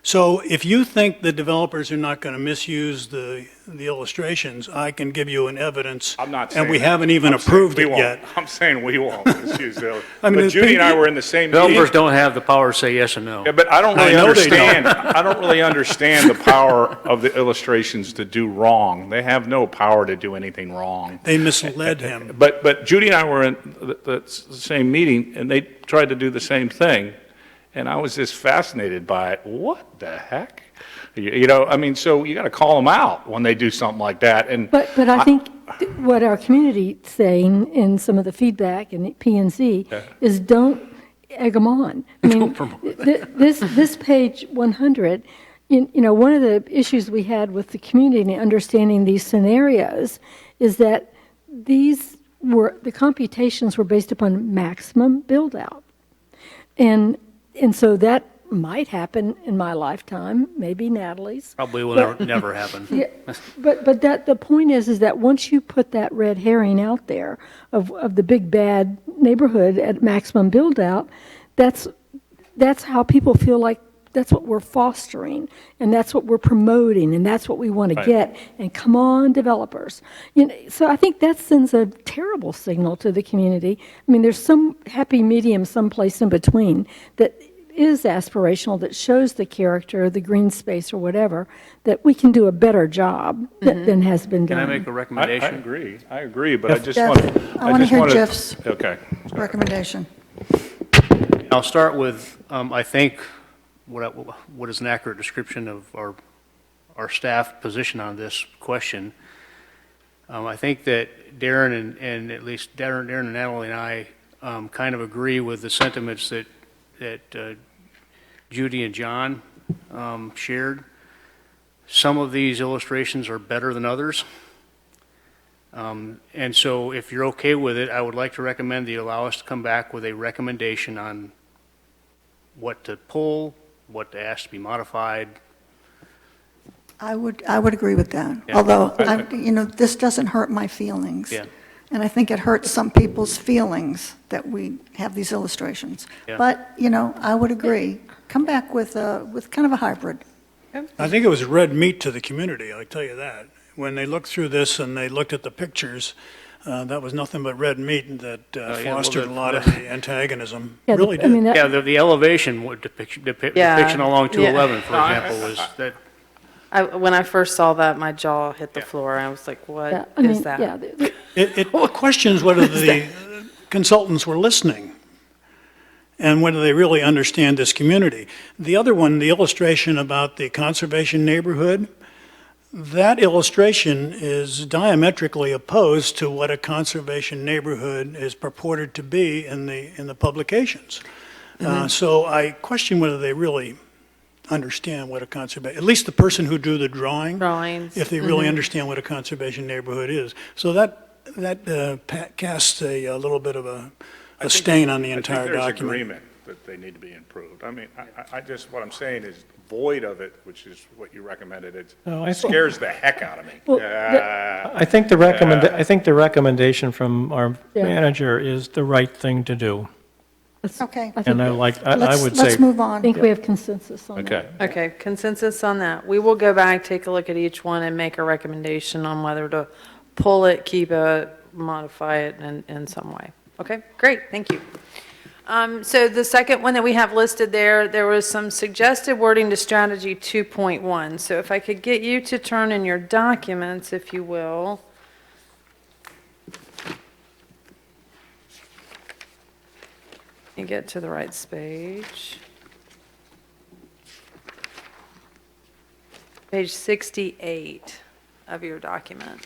So if you think the developers are not going to misuse the illustrations, I can give you an evidence. I'm not saying And we that. haven't even I'm saying approved we it won't. yet. I'm saying we won't misuse those. I mean, But it's Judy and I been- were in the same meeting. Developers don't have the power to say yes and no. Yeah, but I don't I really know they don't. understand, I don't really understand the power of the illustrations to do wrong. They have no power to do anything wrong. They misled him. But Judy and I were in the same meeting, and they tried to do the same thing, and I was just fascinated by it. What the heck? You know, I mean, so you got to call them out when they do something like that, and But I think what our community is saying in some of the feedback and P&Z is don't egg them on. I mean, this page 100, you know, one of the issues we had with the community understanding these scenarios is that the computations were based upon maximum build out. And so that might happen in my lifetime, maybe Natalie's. Probably will never happen. Yeah, but the point is that once you put that red herring out there of the big bad neighborhood at maximum build out, that's how people feel like that's what we're fostering, and that's what we're promoting, and that's what we want to Right. get. And come on, developers. You know, so I think that sends a terrible signal to the community. I mean, there's some happy medium someplace in between that is aspirational, that shows the character, the green space or whatever, that we can do a better job than has been Can done. I make a I recommendation? agree, but I just Jeff, want I wanna hear Jeff's Okay. recommendation. I'll start with, I think, what is an accurate description of our staff position on this question. I think that Darren and at least Darren and Natalie and I kind of agree with the sentiments that Judy and John shared. Some of these illustrations are better than others. And so if you're okay with it, I would like to recommend that you allow us to come back with a recommendation on what to pull, what to ask to be modified. I would agree with that. Yeah. Although, you know, this doesn't hurt my feelings. Yeah. And I think it hurts some people's feelings that we have these illustrations. Yeah. But, you know, I would agree. Come back with kind of a hybrid. I think it was red meat to the community, I'll tell you that. When they looked through this and they looked at the pictures, that was nothing but red meat that yeah, well, fostered a lot of the antagonism. Yeah, Really I mean, did. Yeah, the elevation depiction along 211, for example, was that, When I first saw that, my jaw hit the floor. I was like, what yeah, is that? yeah, It questions whether the consultants were listening and whether they really understand this community. The other one, the illustration about the conservation neighborhood, that illustration is diametrically opposed to what a conservation neighborhood is purported to be in the publications. So I question whether they really understand what a conservation, at least the person who drew the Drawings. if they really understand what a conservation neighborhood is. So that casts a little bit of a stain on the entire I think there's document. agreement that they need to be improved. I mean, I just, what I'm saying is void of it, which is what you recommended, it No, I think- scares the heck out of me. Well, I think the recommendation from our Yeah. manager is the right thing to do. Okay. I think, And I would say. Let's move I on. think we have consensus on that. Okay. Okay, consensus on that. We will go back, take a look at each one, and make a recommendation on whether to pull it, keep it, modify it in some way. Okay, great, thank you. So the second one that we have listed there was some suggested wording to strategy 2.1. So if I could get you to turn in your documents, if you will. And get to the right page. Page 68 of your document.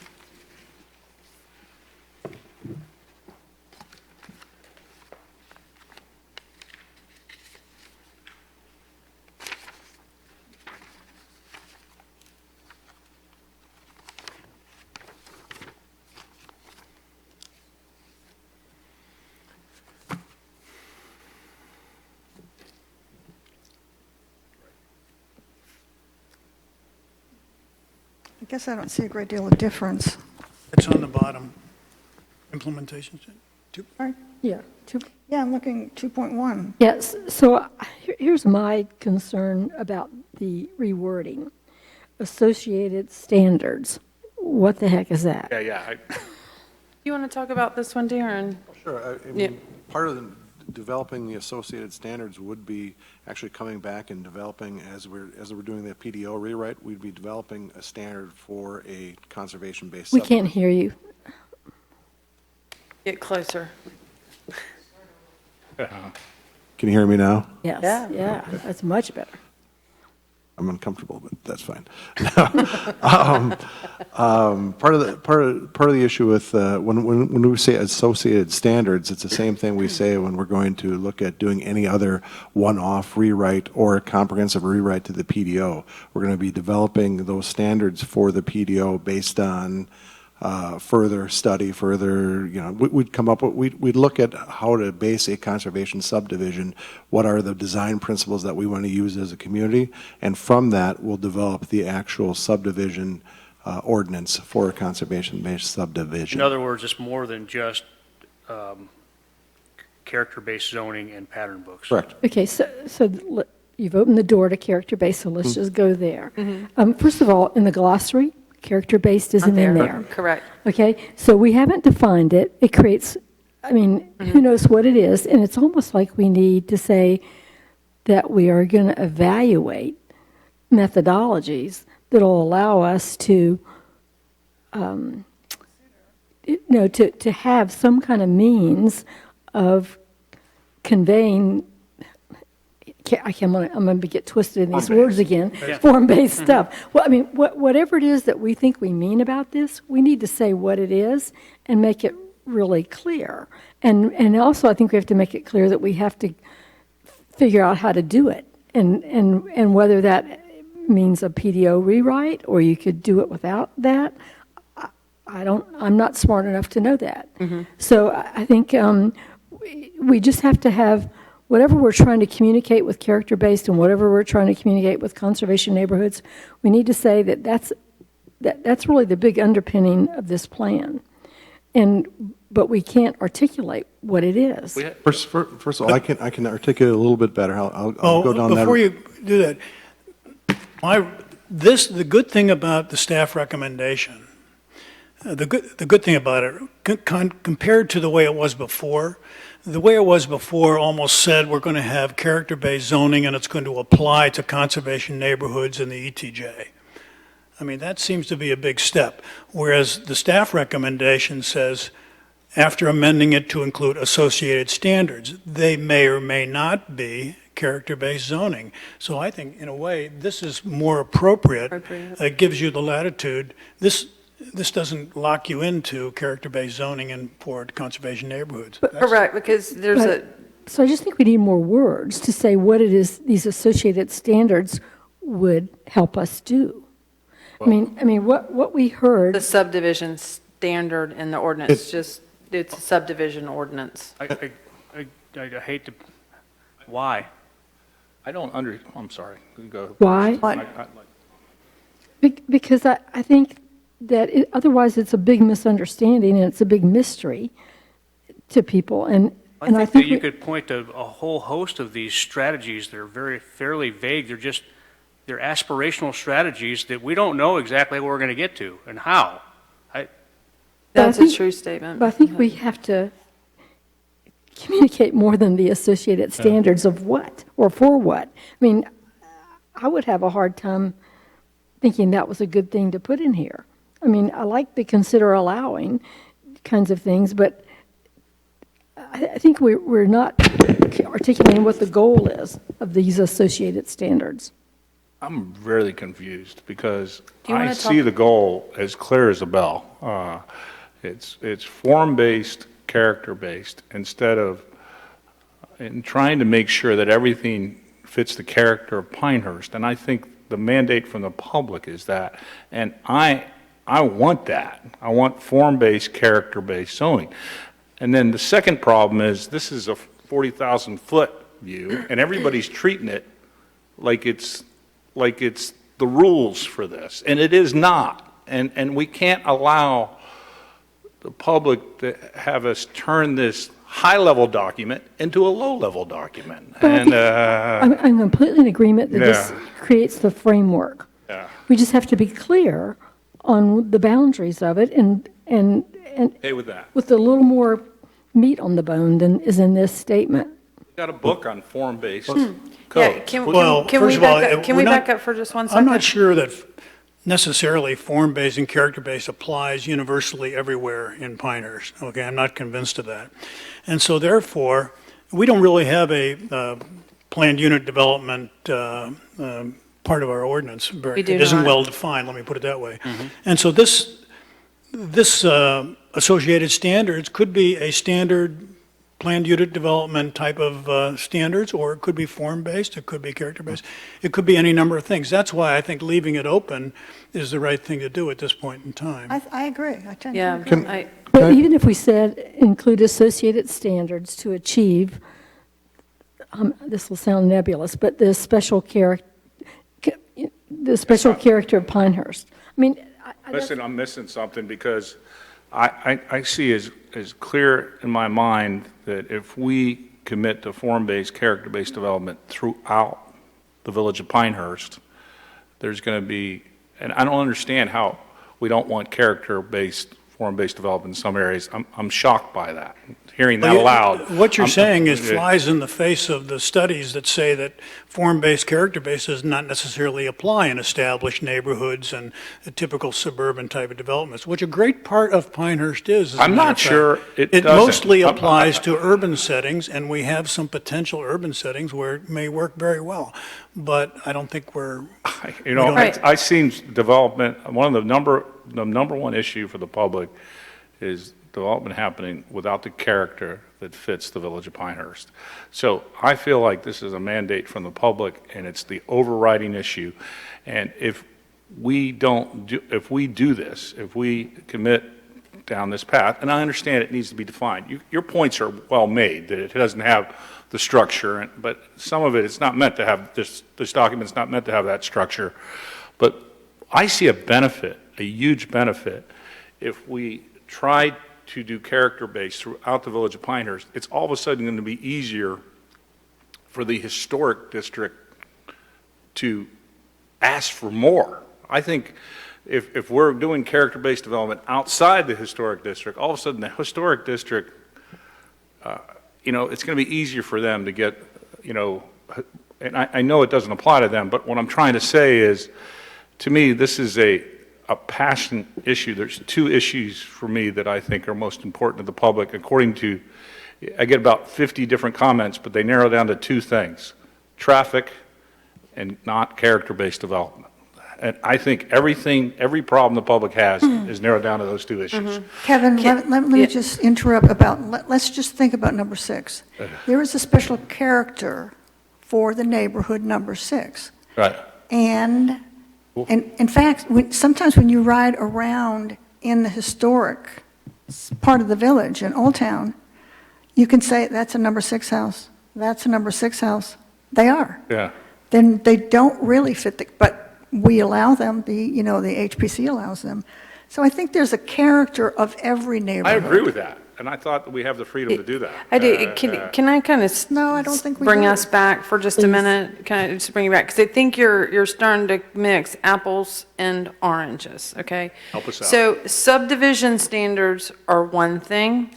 guess I don't see a great deal of difference. It's on the bottom. Implementation. Yeah. Yeah, I'm looking 2.1. Yes, so here's my concern about the rewording. Associated standards. What the heck is that? Yeah. You want to talk about this one, Darren? Sure. I Yeah. mean, part of developing the associated standards would be actually coming back and developing, as we're doing the PDO rewrite, we'd be developing a standard for a conservation-based We subdivision. can't hear you. Get closer. Can you hear me now? Yes, Yeah. yeah, that's much better. I'm uncomfortable, but that's fine. Part of the issue with when we say associated standards, it's the same thing we say when we're going to look at doing any other one-off rewrite or comprehensive rewrite to the PDO. We're going to be developing those standards for the PDO based on further study, we'd come up with, we'd look at how to base a conservation subdivision, what are the design principles that we want to use as a community, and from that, we'll develop the actual subdivision ordinance for a conservation-based subdivision. In other words, it's more than just character-based zoning and pattern books. Correct. Okay, so you've opened the door to character-based, so let's just go there. First of all, in the glossary, character-based isn't in there. Correct. Okay, so we haven't defined it. It creates, who knows what it is, and it's almost like we need to say that we are going to evaluate methodologies that will allow us to, to have some kind of means of conveying. I'm going to get twisted in these words again. Yeah. Form-based stuff. Well, whatever it is that we think we mean about this, we need to say what it is and make it really clear. And also, I think we have to make it clear that we have to figure out how to do it, and whether that means a PDO rewrite or you could do it without that. I'm not smart enough to know that. So I think we just have to have. Whatever we're trying to communicate with character-based and whatever we're trying to communicate with conservation neighborhoods, we need to say that that's really the big underpinning of this plan. But we can't articulate what it is. First of all, I can articulate a little bit better. I'll go down that. Before you do that, the good thing about the staff recommendation, the good thing about it, compared to the way it was before, almost said we're going to have character-based zoning and it's going to apply to conservation neighborhoods in the ETJ. That seems to be a big step. Whereas the staff recommendation says, after amending it to include associated standards, they may or may not be character-based zoning. So I think, in a way, this is more appropriate. It gives you the latitude. This doesn't lock you into character-based zoning and for conservation neighborhoods. Correct, because there's So I just think we need more words to say what it is these associated standards would help us do. What we heard. the subdivision standard in the ordinance, it's a subdivision ordinance. I hate to, why? I'm sorry. Go. Why? Because I think that otherwise it's a big misunderstanding and it's a big mystery to people. And I think that you could point to a whole host of these strategies that are fairly vague. They're aspirational strategies that we don't know exactly what we're going to get to and how. That's a true statement. But I think we have to communicate more than the associated standards of what or for what. I would have a hard time thinking that was a good thing to put in here. I like the consider allowing kinds of things, but I think we're not articulating what the goal is of these associated standards. I'm really confused because Do you I wanna see talk- the goal as clear as a bell. It's form-based, character-based, instead of in trying to make sure that everything fits the character of Pinehurst. And I think the mandate from the public is that. And I want that. I want form-based, character-based zoning. And then the second problem is this is a 40,000-foot view, and everybody's treating it like it's the rules for this, and it is not. And we can't allow the public to have us turn this high-level document into a low-level document. But I And, think I'm completely in agreement that this Yeah. creates the framework. yeah, We just have to be clear on the boundaries of it and okay with that. with a little more meat on the bone than is in this statement. We've got a book on form-based Yeah, code. Well, can we first of all, back up, can we're we not- back up for just one I'm second? not sure that necessarily form-based and character-based applies universally everywhere in Pinehurst, okay? I'm not convinced of that. And so therefore, we don't really have a planned unit development part of our ordinance. We do It isn't not. well-defined, let me put it that way. And so this associated standards could be a standard planned unit development type of standards, or it could be form-based, it could be character-based, it could be any number of things. That's why I think leaving it open is the right thing to do at this point in time. I agree. I tend to Yeah, agree. But even if we said include associated standards to achieve, this will sound nebulous, but the special character of Pinehurst. I mean, Listen, I'm missing something because I see as clear in my mind that if we commit to form-based, character-based development throughout the village of Pinehurst, there's going to be, and I don't understand how we don't want character-based, form-based development in some areas. I'm shocked by that, hearing that Well, aloud. What you're I'm- saying is yeah. flies in the face of the studies that say that form-based, character-based does not necessarily apply in established neighborhoods and the typical suburban type of developments, which a great part of Pinehurst is. as a I'm matter not of fact. sure it It doesn't. mostly I'm- applies to urban settings, and we have some potential urban settings where it may work very well. But I don't think we're, You know, Right. I seen development, one of the number one issue for the public is development happening without the character that fits the village of Pinehurst. So I feel like this is a mandate from the public, and it's the overriding issue. And if we do this, if we commit down this path, and I understand it needs to be defined. Your points are well made, that it doesn't have the structure, but some of it, it's not meant to have, this document's not meant to have that structure. But I see a benefit, a huge benefit, if we try to do character-based throughout the village of Pinehurst. It's all of a sudden going to be easier for the historic district to ask for more. I think if we're doing character-based development outside the historic district, all of a sudden the historic district, it's going to be easier for them to get, and I know it doesn't apply to them, but what I'm trying to say is, to me, this is a passion issue. There's two issues for me that I think are most important to the public. According to, I get about 50 different comments, but they narrow down to two things: traffic and not character-based development. And I think every problem the public has is narrowed down to those two issues. Kevin, let me yeah. just interrupt let's just think about number 6. There is a special character for the neighborhood number 6. Right. And in fact, sometimes when you ride around in the historic part of the village in Old Town, you can say, that's a number 6 house, that's a number 6 house. They are. Yeah. Then they don't really fit but we allow them, the HPC allows them. So I think there's a character of every I neighborhood. agree with that, and I thought that we have the freedom to do that. I do. Can I kind of No, I don't think we bring do. us back for just a minute? Can I just bring you back? Because I think you're starting to mix apples and oranges, okay? Help us out. So subdivision standards are one thing,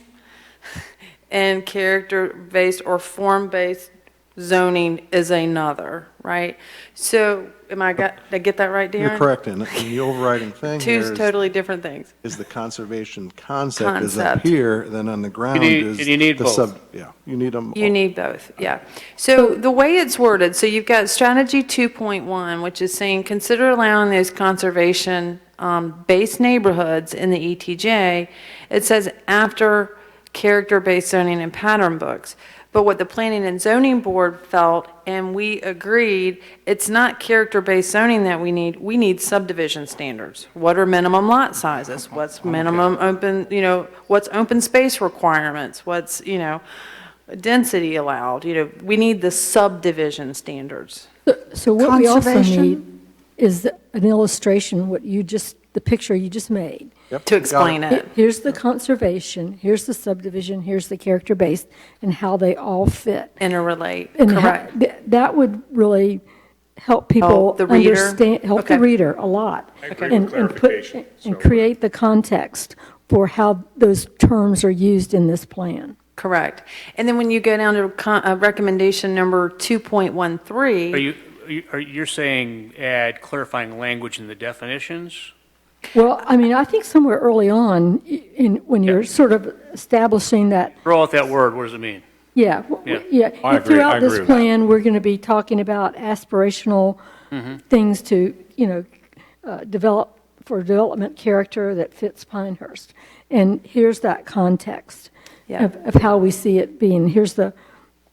and character-based or form-based zoning is another, right? So did I get that right, Darren? You're correct, and the overriding thing here Two totally different things. is the conservation concept is up Concept. here, then on the ground need- is and you need the both. Yeah, you need them. You need both, yeah. So the way it's worded, so you've got strategy 2.1, which is saying, consider allowing those conservation-based neighborhoods in the ETJ. It says after character-based zoning and pattern books. But what the Planning and Zoning Board felt, and we agreed, it's not character-based zoning that we need subdivision standards. What are minimum lot sizes? What's minimum open, what's open space requirements? What's, density allowed? We need the subdivision standards. So what we also Conservation? need is an illustration, what you just the picture you just made. Yep, To got explain it. Here's the conservation, here's the subdivision, here's the character-based, and how they all fit. Interrelate, And correct. that would really help people the reader? understand, help Okay. the reader a lot. I agree with And put clarification, and so- create the context for how those terms are used in this plan. Correct. And then when you go down to recommendation number 2.13. You're saying add clarifying language in the definitions? Well, I mean, I think somewhere early on, when you're sort of establishing that, Throw out that word, what does it mean? yeah, Yeah. I and agree throughout this with that. plan, we're going to be talking about aspirational things to, develop, for development character that fits Pinehurst. And here's that context Yeah. of how we see it being. Here's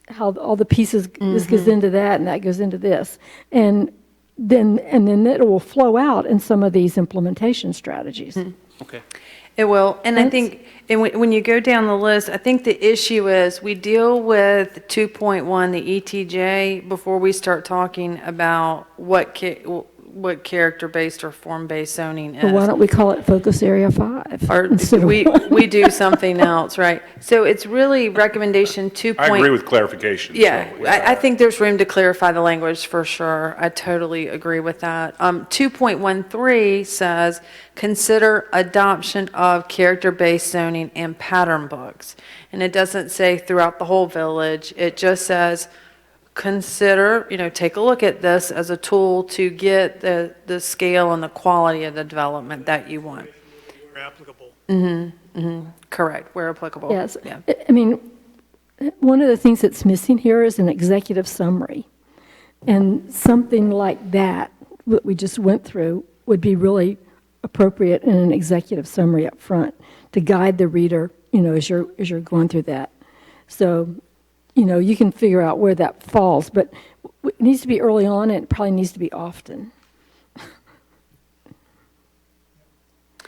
how all the pieces, this goes into that and that goes into this. And then it will flow out in some of these implementation strategies. Okay. It will, and I That's- think, and when you go down the list, I think the issue is we deal with 2.1, the ETJ, before we start talking about what character-based or form-based zoning is. So why don't we call it Focus Area 5? Or instead of- we do something else, right? So it's really recommendation 2. I agree with clarification. so, Yeah, I think there's room to clarify the language for sure. I totally agree with that. 2.13 says, consider adoption of character-based zoning and pattern books. And it doesn't say throughout the whole village. It just says, consider, take a look at this as a tool to get the scale and the quality of the development that you want. Where applicable. Correct, where applicable. Yes. Yeah. I mean, one of the things that's missing here is an executive summary. And something like that we just went through would be really appropriate in an executive summary up front to guide the reader, as you're going through that. So, you can figure out where that falls, but it needs to be early on and it probably needs to be often.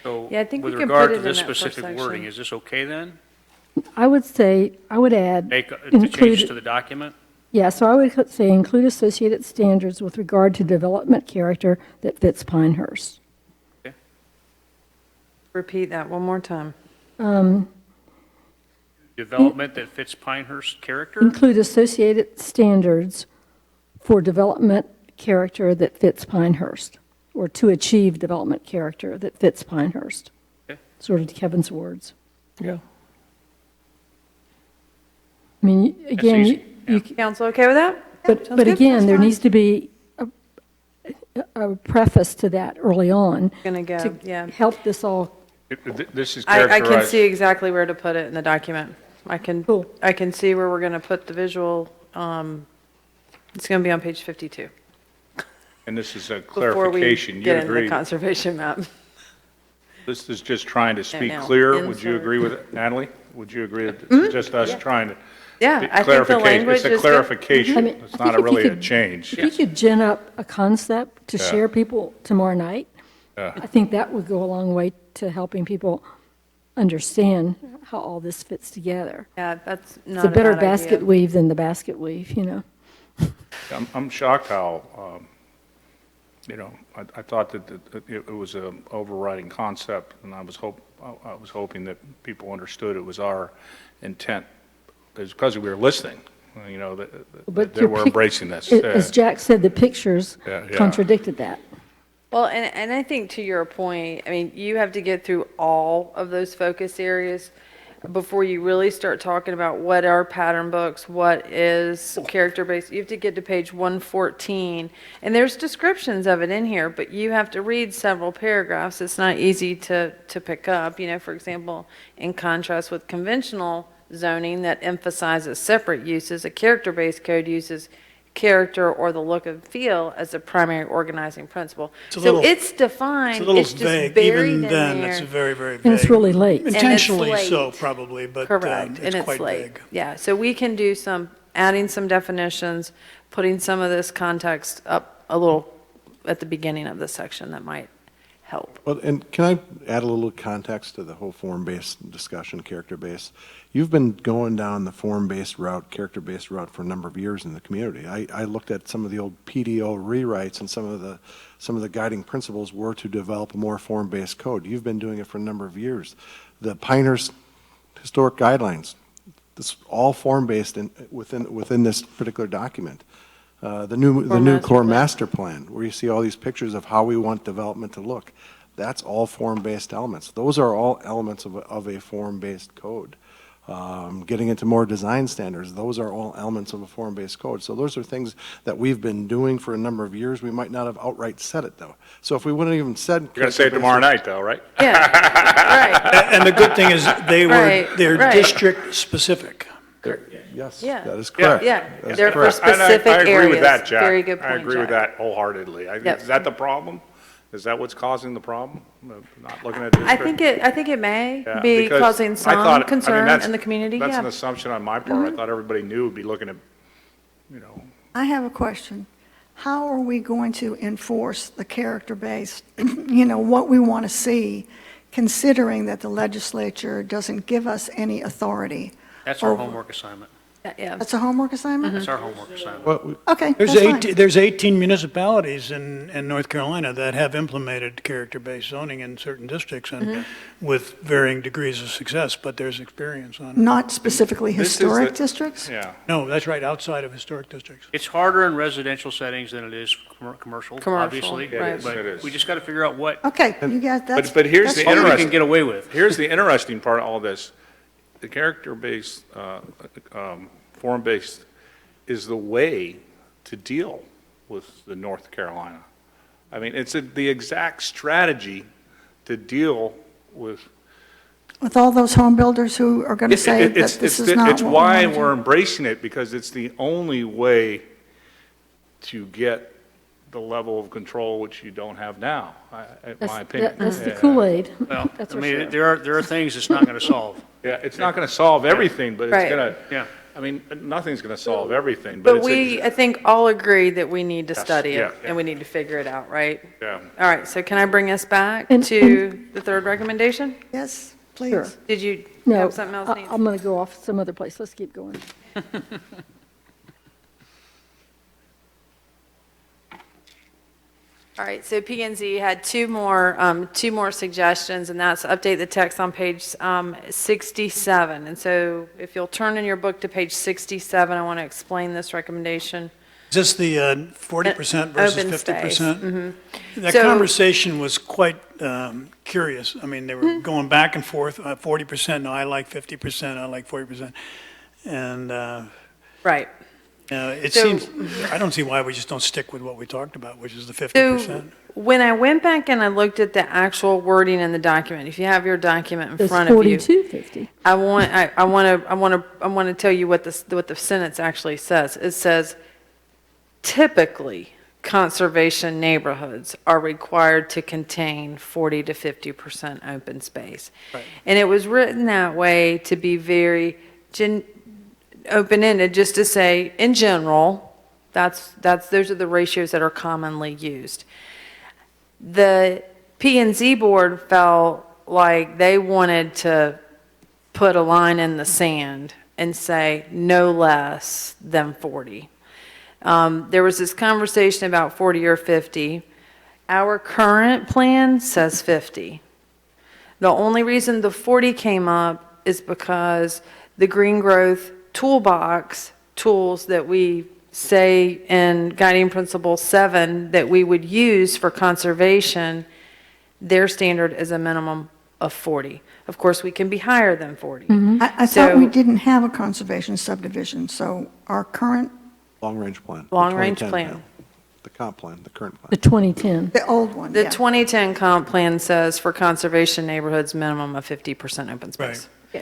So Yeah, I think we with can regard put to it in this that first specific section. wording, is this okay then? I would add. Make the include- changes to the document? Yeah, so I would say include associated standards with regard to development character that fits Pinehurst. Repeat that one more time. Development that fits Pinehurst character? Include associated standards for development character that fits Pinehurst, or to achieve development character that fits Pinehurst. Okay. Sort of Kevin's words. Yeah. I mean, again, easy, Council okay with that? but Sounds good. again, That's there fine. needs to be a preface to that early on. Gonna go, to yeah. help this all. This is I can characterized. see exactly where to put it in the document. Cool. I can see where we're gonna put the visual, it's gonna be on page 52. And this is a Before we clarification. You get into the agree? conservation map. This is just trying to speak no. clear. Would you Insert. agree with it, Natalie? Would you agree that it's just us trying to? Yeah, speak I think the clarification? language It's a is good. clarification. I mean, It's I not think a if you really a could- change. If you could gin up a concept to Yeah. share people tomorrow night, Yeah. I think that would go a long way to helping people understand how all this fits together. Yeah, that's not It's a better bad idea. basket weave than the basket weave, I'm shocked how, I thought that it was an overriding concept, and I was hoping that people understood it was our intent. It's because we were listening, But that your we're pic- embracing this. As Jack said, the pictures Yeah, yeah. contradicted that. Well, and I think to your point, I mean, you have to get through all of those focus areas before you really start talking about what are pattern books, what is character-based. You have to get to page 114, and there's descriptions of it in here, but you have to read several paragraphs. It's not easy to pick up. For example, in contrast with conventional zoning that emphasizes separate uses, a character-based code uses character or the look and feel as the primary organizing principle. a So little- it's defined, It's a little it's just vague, buried even in then, there. it's very, very vague. And it's really late. it's Intentionally so, late. probably, but Correct, and it's it's quite late. vague. Yeah, so we can do adding some definitions, putting some of this context up a little at the beginning of the section that might help. Well, and can I add a little context to the whole form-based discussion, character-based? You've been going down the form-based route, character-based route for a number of years in the community. I looked at some of the old PDO rewrites, and some of the guiding principles were to develop a more form-based code. You've been doing it for a number of years. The Pinehurst Historic Guidelines, this all form-based within this particular document. The new core master plan, where you see all these pictures of how we want development to look. That's all form-based elements. Those are all elements of a form-based code. Getting into more design standards, those are all elements of a form-based code. So those are things that we've been doing for a number of years. We might not have outright said it, though. So if we wouldn't even said... You're going to say it tomorrow night, though, right? Yeah, right. And the good thing is Right, they're right. district specific. Yes, Yeah. that is correct. Yeah, That is they're for correct. specific areas. I agree with that, Jack. Very good point, I agree with Jack. that wholeheartedly. Yep. Is that the problem? Is that what's causing the problem? Not looking at I district? think it may Yeah, be because causing I some thought- I mean, concern that's- in the community, That's an yeah. assumption on my part. I thought everybody knew would be looking at, you know, I have a question. How are we going to enforce the character-based, what we want to see, considering that the legislature doesn't give us any authority? That's our over- homework assignment. Yeah. That's a homework assignment? That's our homework assignment. Well, Okay, There's that's fine. there's 18 municipalities in North Carolina that have implemented character-based zoning in certain districts and with varying degrees of success, but there's experience on it. Not specifically This is historic the- districts? yeah. No, that's right, outside of historic districts. It's harder in residential settings than it is commercial, Commercial, obviously. right. It But is. we just got to figure out what Okay, you guys, that's... But here's that's the fine. we interesting- can get away with. Here's the interesting part of all this. The character-based, form-based is the way to deal with the North Carolina. I mean, it's the exact strategy to deal with. With all those home builders who are going to say that this is not It's what we why want to we're do. embracing it, because it's the only way to get the level of control which you don't have now, in my opinion. That's the Yeah. Kool-Aid. Well, That's I for mean, sure. there are things it's not going to solve. Yeah, it's not going to solve everything, but it's Right. going to, Yeah. I mean, nothing's going to solve everything, but But it's. we, I think, all agree that we need to Yes, study yeah, it, yeah. and we need to figure it out, right? Yeah. All right, so can I bring us back And- to the third recommendation? Yes, Sure. please. Did you No, have something else? Nancy? I'm going to go off some other place. Let's keep going. All right, so P and Z had two more suggestions, and that's update the text on page 67. And so if you'll turn in your book to page 67, I want to explain this recommendation. Is this the 40% versus Open space, 50%? That So- conversation was quite curious. I mean, they were going back and forth, 40%, no, I like 50%, I like 40%. And Right. it So- seems, I don't see why we just don't stick with what we talked about, which is the 50%. So when I went back and I looked at the actual wording in the document, if you have your document in It's front of you, 4250. I want to tell you what the sentence actually says. It says, typically, conservation neighborhoods are required to contain 40 to 50% open space. Right. And it was written that way to be very open-ended, just to say, in general, those are the ratios that are commonly used. The P and Z board felt like they wanted to put a line in the sand and say no less than 40. There was this conversation about 40 or 50. Our current plan says 50. The only reason the 40 came up is because the green growth toolbox tools that we say in guiding principle 7 that we would use for conservation, their standard is a minimum of 40. Of course, we can be higher than 40. I thought we So- didn't have a conservation subdivision, so our current, Long-range plan. the Long-range 2010 plan. The comp plan, the current plan. The 2010. the old one, The yeah. 2010 comp plan says for conservation neighborhoods, minimum of 50% open space. Yeah.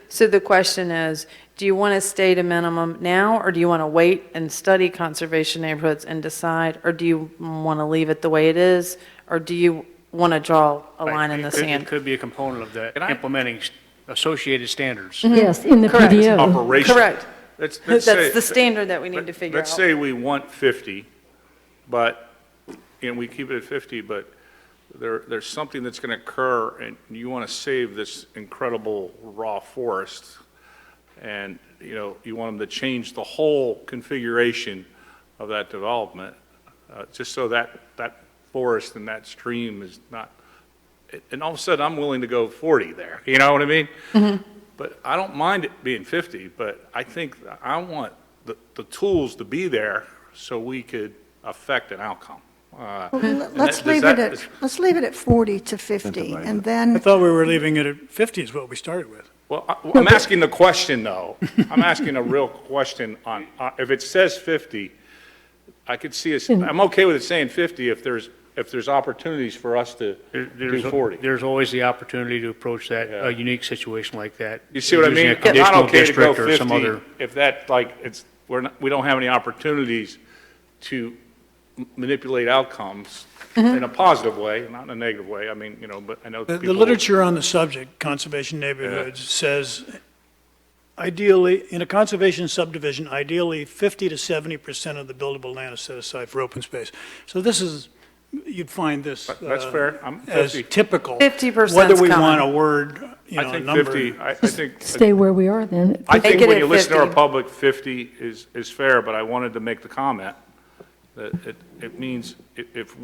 So the question is, do you want to state a minimum now, or do you want to wait and study conservation neighborhoods and decide, or do you want to leave it the way it is, or do you want to draw a line in the It sand? could be a component of that, Can I- implementing associated standards. Yes, in the Correct. PDO. Operation. Correct. Let's That's say- the standard that we need to figure out. Let's say we want 50, but, we keep it at 50, but there's something that's going to occur, and you want to save this incredible raw forest, and, you know, you want them to change the whole configuration of that development, just so that forest and that stream is not, and all of a sudden, I'm willing to go 40 there, you know what I mean? But I don't mind it being 50, but I think I want the tools to be there so we could affect an outcome. Let's leave it at 40 to 50, and I then, thought we were leaving it at 50 is what we started with. Well, I'm asking the question, though. I'm asking a real question on, if it says 50, I could see us, I'm okay with it saying 50 if there's opportunities for us to do 40. There's always the opportunity to approach that, a unique situation like that. You see what I mean? using a I'm not conditional okay to go district or some 50 other. if that, like, we don't have any opportunities to manipulate outcomes in a positive way, not in a negative way. I mean, you know, but I know The people. literature on the subject, conservation neighborhoods, says ideally, in a conservation subdivision, ideally 50 to 70% of the buildable land is set aside for open space. So this is, you'd find this That's fair. I'm as 50. typical. 50% 's Whether we common. want a word, you I know, a think number. 50, I think. Stay where we are then. I think Make it when at you listen to our 50. public, 50 is fair, but I wanted to make the comment that it means if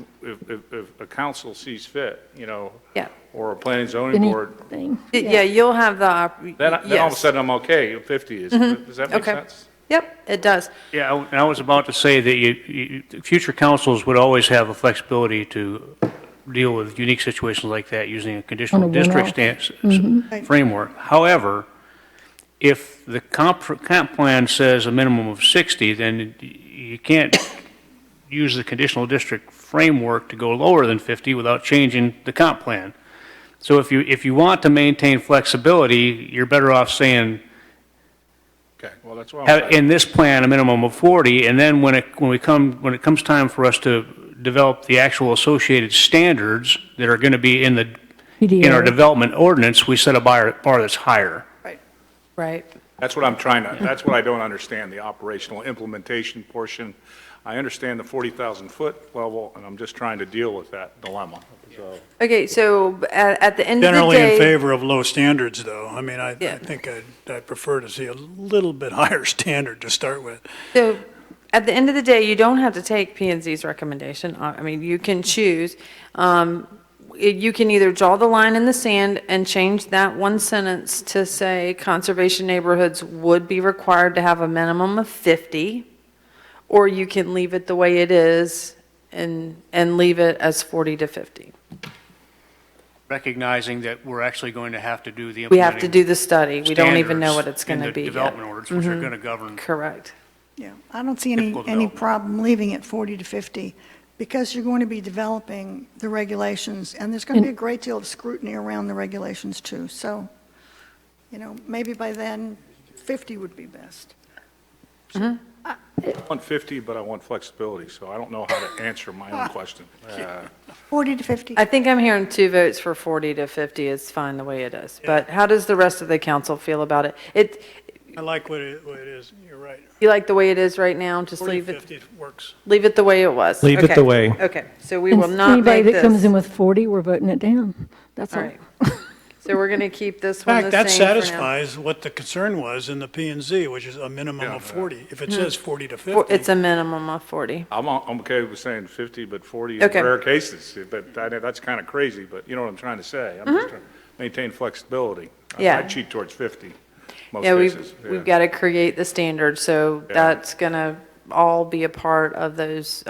a council sees fit, you know, Yeah. or a planning and zoning board, Anything. Yeah, you'll have the, then all of a yes. sudden I'm okay, 50 is, does that make Okay. sense? Yep, it does. Yeah, and I was about to say that future councils would always have the flexibility to deal with unique situations like that using a conditional On a district one-off. framework. However, if the comp plan says a minimum of 60, then you can't use the conditional district framework to go lower than 50 without changing the comp plan. So if you want to maintain flexibility, you're better off saying, Okay, well, that's what I'm have saying. in this plan, a minimum of 40, and then when it comes time for us to develop the actual associated standards that are going to be in our PDO. development ordinance, we set a bar that's higher. Right. That's what I'm trying to, that's what I don't understand, the operational implementation portion. I understand the 40,000-foot level, and I'm just trying to deal with that dilemma, so. Okay, so at the end of the Generally in day, favor of low standards, though. I mean, I Yeah. think I'd prefer to see a little bit higher standard to start with. so at the end of the day, you don't have to take P and Z's recommendation. I mean, you can choose. You can either draw the line in the sand and change that one sentence to say conservation neighborhoods would be required to have a minimum of 50, or you can leave it the way it is and leave it as 40 to 50. Recognizing that we're actually going to have to do the We have to implementing do the study. We don't even know standards what it's going to in the be yet. development orders, which are going to govern. Correct. yeah, I don't see Typical any development. problem leaving it 40 to 50, because you're going to be developing the regulations, and there's going to be a great deal of scrutiny around the regulations, too. So, you know, maybe by then, 50 would be best. I want 50, but I want flexibility, so I don't know how to answer my own question. 40 to 50. I think I'm hearing 2 votes for 40 to 50 is fine the way it is. But how does the rest of the council feel about it? I like what it is, you're right. You like the way it is right now? Just 40, leave it, 50 works. leave it the way it was? Leave it Okay. the way. Okay, so we will not Anybody make that comes in this. with 40, we're voting it down. That's All all. right. So we're going to keep this In one fact, the that same for now. satisfies what the concern was in the P and Z, which is a minimum of 40. If it says 40 to It's 50, a minimum of 40. I'm okay with saying 50, but 40 in Okay. rare cases, but that's kind of crazy, but you know what I'm trying to say. I'm just trying to maintain flexibility. Yeah. I cheat towards 50, most Yeah, cases. we've got to create the standard, so Yeah. that's going to all be a part of those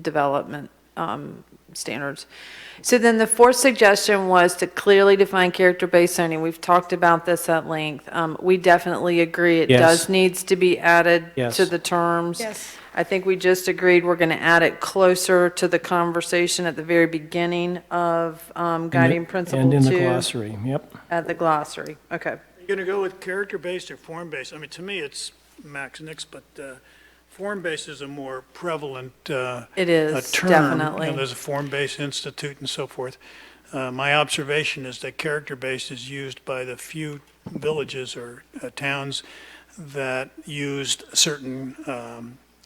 development standards. So then the fourth suggestion was to clearly define character-based zoning. We've talked about this at length. We definitely agree it Yes. does needs to be added Yes. to the terms. Yes. I think we just agreed we're going to add it closer to the conversation at the very beginning of guiding principle And in the 2 glossary, yep. at the glossary. Okay. you're going to go with character-based or form-based? I mean, to me, it's Max Nix, but form-based is a more prevalent It a is, term. definitely. You know, there's a form-based institute and so forth. My observation is that character-based is used by the few villages or towns that used certain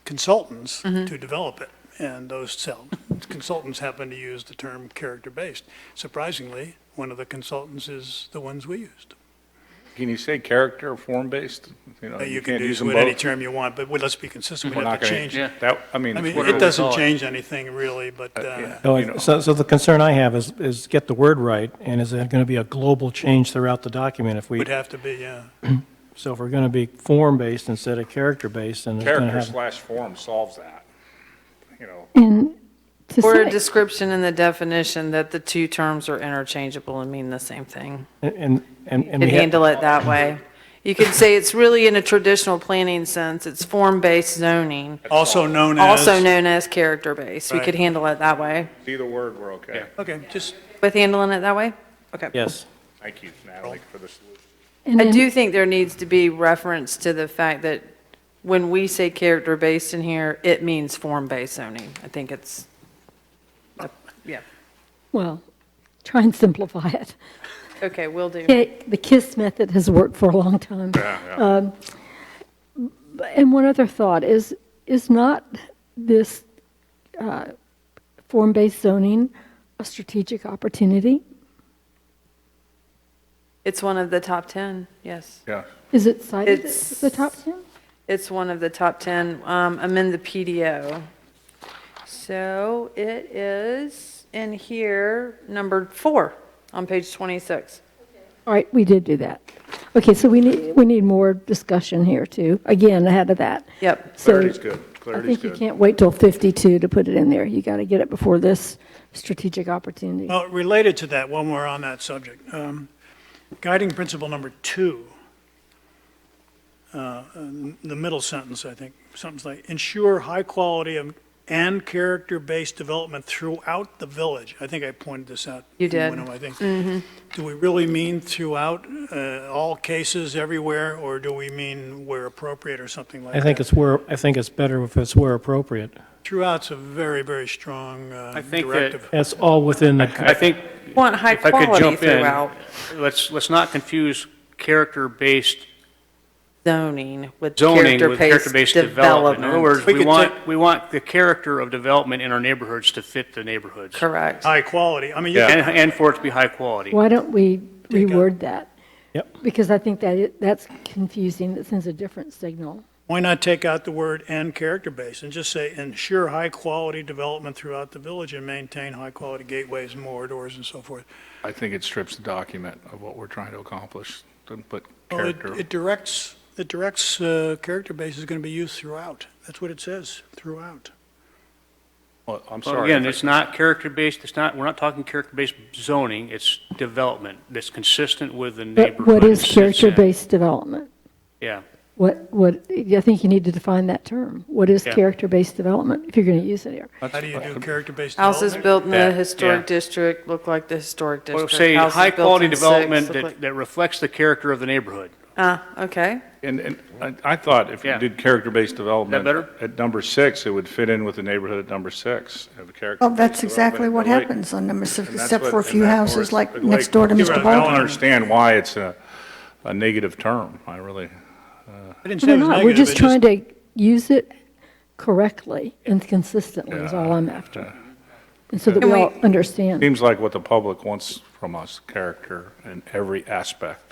consultants to develop it, and those sell. consultants happen to use the term character-based. Surprisingly, one of the consultants is the ones we used. Can you say character or form-based? You You can can't use them with any both? term you want, but let's be consistent, We're we'd have not to gonna- change. Yeah. That, I mean, I mean, whatever it we doesn't call it. change anything really, but, yeah. So, You know. so the concern I have is get the word right, and is it going to be a global change throughout the document if we, would have to be, yeah. so if we're going to be form-based instead of character-based, then it's going to Character have. / form solves that, you know. And to Or a say, description in the definition that the two terms are interchangeable and mean the same thing. And Could we handle have, it that way. You could say it's really in a traditional planning sense, it's form-based zoning, Also known as. also known as character-based. We Right. could handle it that way. Either word, we're okay. Okay, just, With handling it that way? Okay. yes. Thank you, Natalie, for the solution. and I then- do think there needs to be reference to the fact that when we say character-based in here, it means form-based zoning. I think it's, yeah. well, try and simplify it. Okay, will do. Okay, the KISS method has worked for a long time. Yeah, yeah. And one other thought is not this form-based zoning a strategic opportunity? It's one of the top 10, yes. Yeah. Is it cited It's- as the top 10? It's one of the top 10. I'm in the PDO. So it is in here, number 4 on page 26. All right, we did do that. Okay, so we need more discussion here too, again, ahead of that. Yep. So Clarity's good. I Clarity's think you good. can't wait till 52 to put it in there. You got to get it before this strategic opportunity. well, related to that, while we're on that subject, guiding principle number 2, the middle sentence, I think, something's like, ensure high quality and character-based development throughout the village. I think I pointed this out. You in did. one of my things. Do we really mean throughout, all cases, everywhere, or do we mean where appropriate or something like that? I think it's better if it's where appropriate. Throughout's a very, very strong I think that- directive. That's all within the. I think, Want high if I could quality jump in, throughout let's not confuse character-based zoning with zoning with character-based character-based development. In other development. words, We we could want the character of development in our neighborhoods to fit the neighborhoods. Correct. High quality, I mean, you Yeah. could- And for it to be high quality. Why don't we Take out- reword that? Yep. Because I think that's confusing. It sends a different signal. why not take out the word "and character-based" and just say, ensure high-quality development throughout the village and maintain high-quality gateways and corridors and so forth? I think it strips the document of what we're trying to accomplish. Doesn't put Well, character. it directs, character-based is going to be used throughout. That's what it says, throughout. Well, I'm So sorry. again, if I- it's not character-based, we're not talking character-based zoning, it's development that's consistent with the But neighborhood. what is it sits in. character-based development? Yeah. I think you need to define that term. What is Yeah. character-based development, if you're going to use it here? How do you do character-based Houses development? built in Yeah, the historic yeah. district look like the historic Well, district. say Houses built high-quality in six development look like- that reflects the character of the neighborhood. Okay. And I thought if you Yeah. did character-based development. better? At number 6, it would fit in with the neighborhood at number 6. Have a character. Well, that's exactly what Right. happens on number 6, And that's except what- for a and few that- or houses it's like next door to You're Mr. right, I don't Baldwin. understand why it's a negative term. I really, I didn't say We're it was not, we're negative, just it trying to use it correctly and consistently is all I'm after. And so that Can we we- all understand. seems like what the public wants from us, character in every aspect.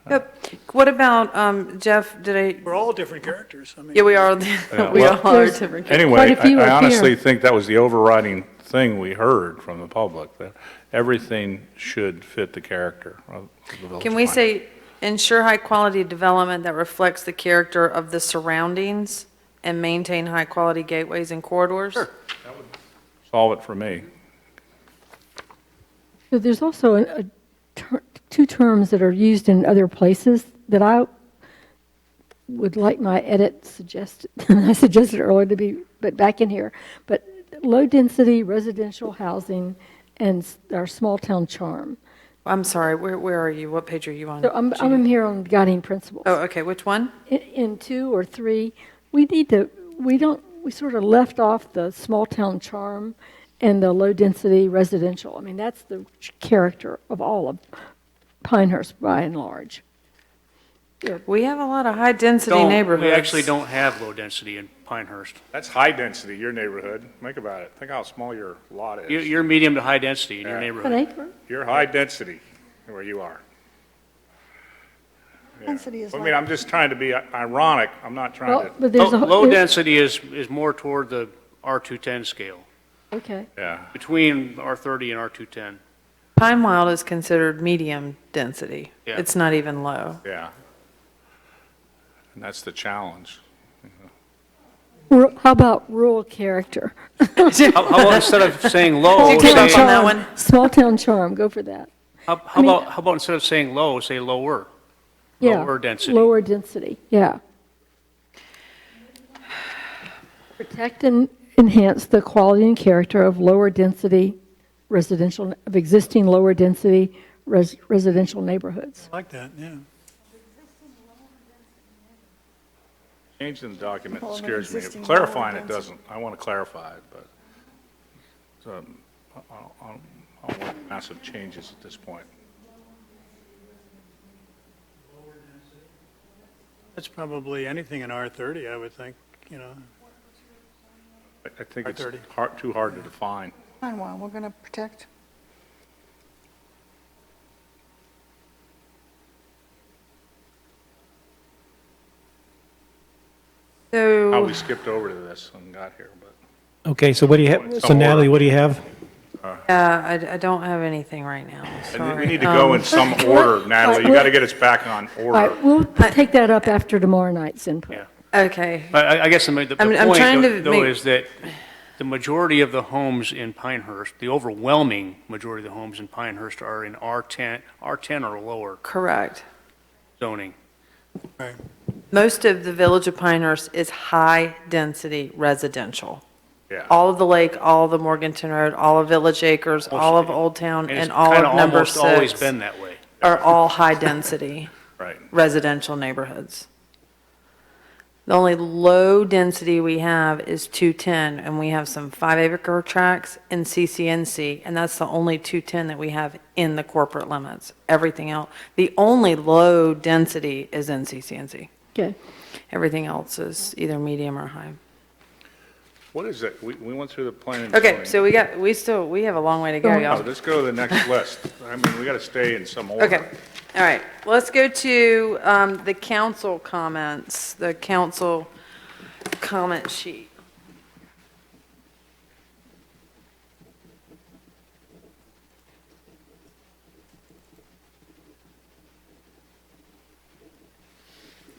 Yep. What about, Jeff, did I, We're all different characters, I mean. yeah, we are, we well, are there's- different. Anyway, Quite a few I up honestly here. think that was the overriding thing we heard from the public, that everything should fit the character of the village. Can we plan. say, ensure high-quality development that reflects the character of the surroundings and maintain high-quality gateways and corridors? Solve it for me. So there's also two terms that are used in other places that I would like my edit suggested, I suggested earlier to be, but back in here, but low-density residential housing and our small-town charm. I'm sorry, where are you? What page are you on? So I'm here on guiding principles. Oh, okay, which one? In 2 or 3, we sort of left off the small-town charm and the low-density residential. I mean, that's the character of all of Pinehurst by and large. We have a lot of high-density Don't- neighborhoods. We actually don't have low density in Pinehurst. That's high density, your neighborhood. Think about it. Think how small your lot is. You're medium to high density in your Yeah. An neighborhood. acre? You're high density where you are. Yeah. Density is I mean, like- I'm just trying to be ironic. I'm not trying Well, to, but there's a. Low there- density is more toward the R210 scale, Okay. yeah. between R30 and R210. Pine Wild is considered medium density. Yeah. It's not even low. Yeah. And that's the challenge. How about rural character? How about instead of saying low, You came up say, on that one. Small town charm, go for that. how about instead of saying low, say lower? Yeah. Lower density. Lower density, yeah. Protect and enhance the quality and character of lower density residential, of existing lower density residential neighborhoods. I like that, yeah. Changing the document Call them scares me. existing Clarifying it lower density. doesn't. I want to clarify it, but I don't want massive changes at this point. That's probably anything in R30, I would think, you know. I think it's R30. too hard to define. Fine, well, we're going to protect. How So, we skipped over to this and got here, but Okay, so what do you have, so Some Natalie, order. what do you have? I don't have anything right now, sorry. we need to go in some order, Natalie. You got to get us back on All order. right, we'll take that up after tomorrow night's input. Yeah. Okay, But I guess the I'm point, trying to though, make- is that the majority of the homes in Pinehurst, the overwhelming majority of the homes in Pinehurst are in R10 or lower correct. zoning. Right. Most of the Village of Pinehurst is high-density residential. Yeah. All of the lake, all of the Morganton Road, all of Village Acres, all of Old Town, And it's and all kind of of number almost always 6 been that way. are all high-density Right. residential neighborhoods. The only low density we have is 210, and we have some 5-acre tracts in CCNC, and that's the only 210 that we have in the corporate limits. Everything else, the only low density is in CCNC. Okay. Everything else is either medium or high. What is it? We went through the plan. and Okay, zoning. so we have a long way to go, Oh, y'all. let's go to the next list. I mean, we got to stay in some order. Okay, all right. Let's go to the council comments, the council comment sheet.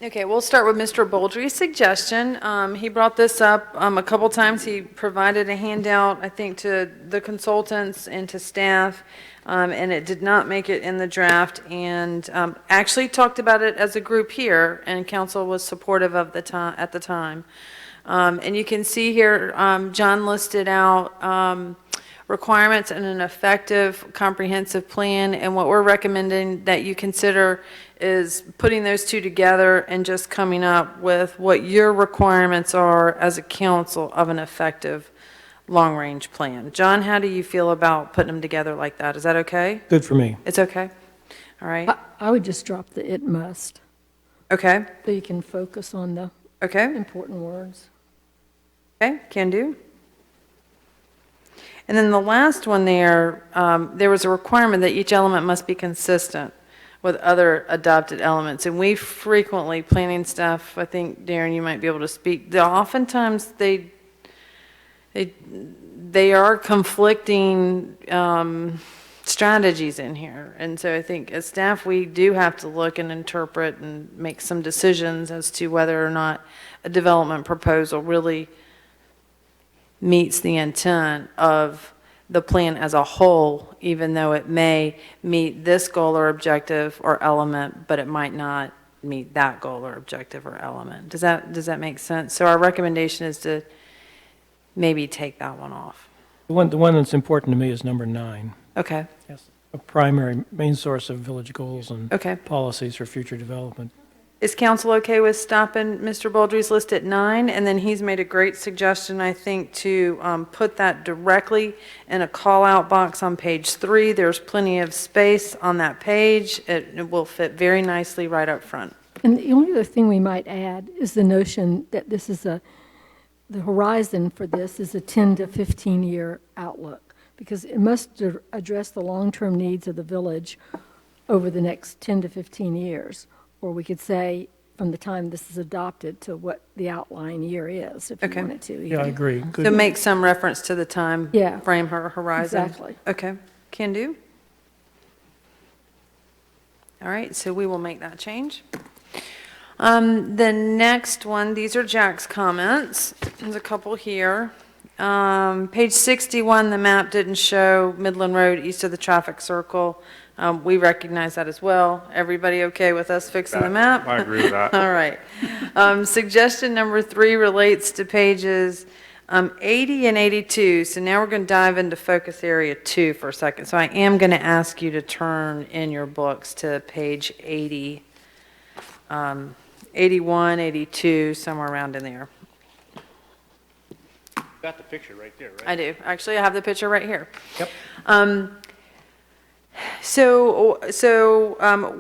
Okay, we'll start with Mr. Boldry's suggestion. He brought this up a couple times. He provided a handout, I think, to the consultants and to staff, and it did not make it in the draft, and actually talked about it as a group here, and council was supportive of the time, at the time. And you can see here, John listed out requirements and an effective comprehensive plan, and what we're recommending that you consider is putting those two together and just coming up with what your requirements are as a council of an effective long-range plan. John, how do you feel about putting them together like that? Is that okay? Good for me. It's okay? All right, I would just drop the "it must," okay, so you can focus on the okay, important words. okay, can do. And then the last one there, there was a requirement that each element must be consistent with other adopted elements. And we frequently, planning staff, I think, Darren, you might be able to speak, oftentimes they are conflicting strategies in here. And so I think as staff, we do have to look and interpret and make some decisions as to whether or not a development proposal really meets the intent of the plan as a whole, even though it may meet this goal or objective or element, but it might not meet that goal or objective or element. Does that make sense? So our recommendation is to maybe take that one off. The one that's important to me is number 9. Okay, Yes. A primary, main source of village goals and okay. policies for future development. Is council okay with stopping Mr. Baldry's list at 9? And then he's made a great suggestion, I think, to put that directly in a call-out box on page 3. There's plenty of space on that page. It will fit very nicely right up front. And the only other thing we might add is the notion that this is the horizon for this is a 10 to 15-year outlook, because it must address the long-term needs of the village over the next 10 to 15 years. Or we could say, from the time this is adopted to what the outline year is, if you Okay. wanted to. Yeah, I agree. So Good. make some reference to the time Yeah. frame, her horizon. Exactly. Okay, can do. All right, so we will make that change. The next one, these are Jack's comments. There's a couple here. Page 61, the map didn't show Midland Road east of the traffic circle. We recognize that as well. Everybody okay with us fixing the map? I agree with that. All right. Suggestion number 3 relates to pages 80 and 82. So now we're going to dive into focus area 2 for a second. So I am going to ask you to turn in your books to page 80, 81, 82, somewhere around in there. Got the picture right there, right? I do. Actually, I have the picture right here. Yep. So